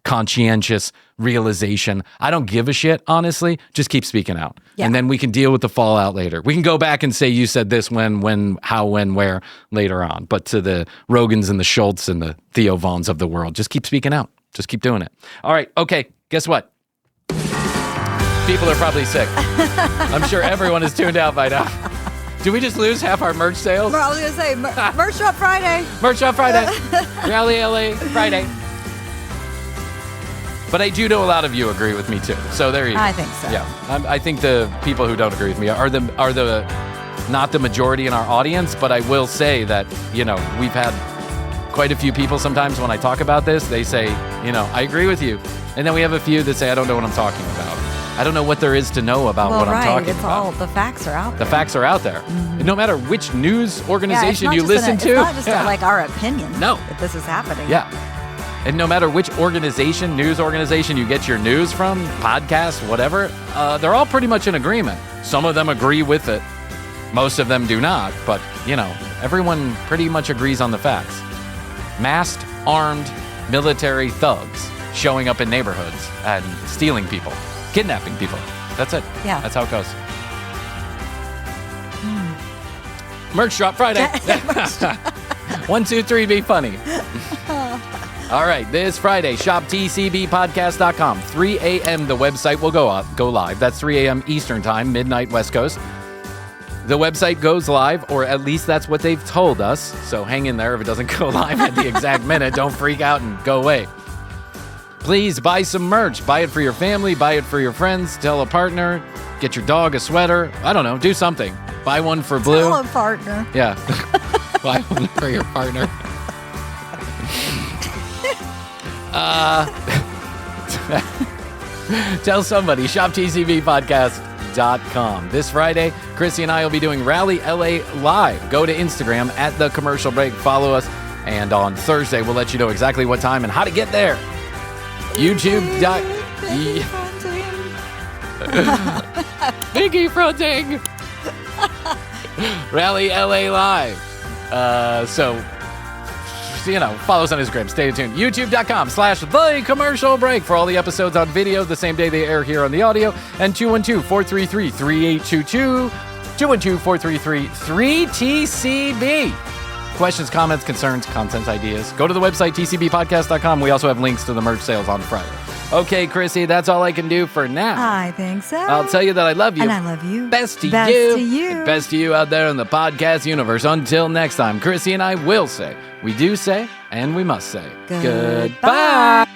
conscientious realization. I don't give a shit, honestly. Just keep speaking out. Yeah. And then we can deal with the fallout later. We can go back and say you said this when, how, when, where later on. But to the Rogans and the Schultz and the Theo Vaughns of the world, just keep speaking out. Just keep doing it. All right. Okay. Guess what? People are probably sick. I'm sure everyone is tuned out by now. Did we just lose half our merch sales? I was going to say, Merch Drop Friday. Merch Drop Friday. Rally LA Friday. But I do know a lot of you agree with me too. So there you go. I think so. Yeah. I think the people who don't agree with me are the not the majority in our audience, but I will say that, we've had quite a few people sometimes when I talk about this, they say, I agree with you. And then we have a few that say, I don't know what I'm talking about. I don't know what there is to know about what I'm talking about. The facts are out there. The facts are out there. And no matter which news organization you listen to. It's not just like our opinion that this is happening. Yeah. And no matter which news organization you get your news from, podcasts, whatever, they're all pretty much in agreement. Some of them agree with it. Most of them do not. But, everyone pretty much agrees on the facts. Masked, armed, military thugs showing up in neighborhoods and stealing people. Kidnapping people. That's it. Yeah. That's how it goes. Merch drop Friday. 1, 2, 3, be funny. All right, this Friday, shop tcbpodcast.com. 3 a.m. the website will go live. That's 3 a.m. Eastern Time, midnight West Coast. The website goes live, or at least that's what they've told us. So hang in there if it doesn't go live at the exact minute. Don't freak out and go away. Please buy some merch. Buy it for your family. Buy it for your friends. Tell a partner. Get your dog a sweater. I don't know. Do something. Buy one for Blue. Tell a partner. Yeah. Buy one for your partner. Tell somebody. ShopTCBpodcast.com. This Friday, Krissy and I will be doing Rally LA Live. Go to Instagram at The Commercial Break. Follow us. And on Thursday, we'll let you know exactly what time and how to get there. YouTube. Pinky fronting. Rally LA Live. So, follow us on Instagram. Stay tuned. YouTube.com/The Commercial Break for all the episodes on video the same day they air here on the audio. And 212-433-3822. 212-433-3TCB. Questions, comments, concerns, content ideas. Go to the website, tcbpodcast.com. We also have links to the merch sales on Friday. Okay, Krissy, that's all I can do for now. I think so. I'll tell you that I love you. And I love you. Best to you. And best to you out there in the podcast universe. Until next time, Krissy and I will say, we do say, and we must say, Goodbye.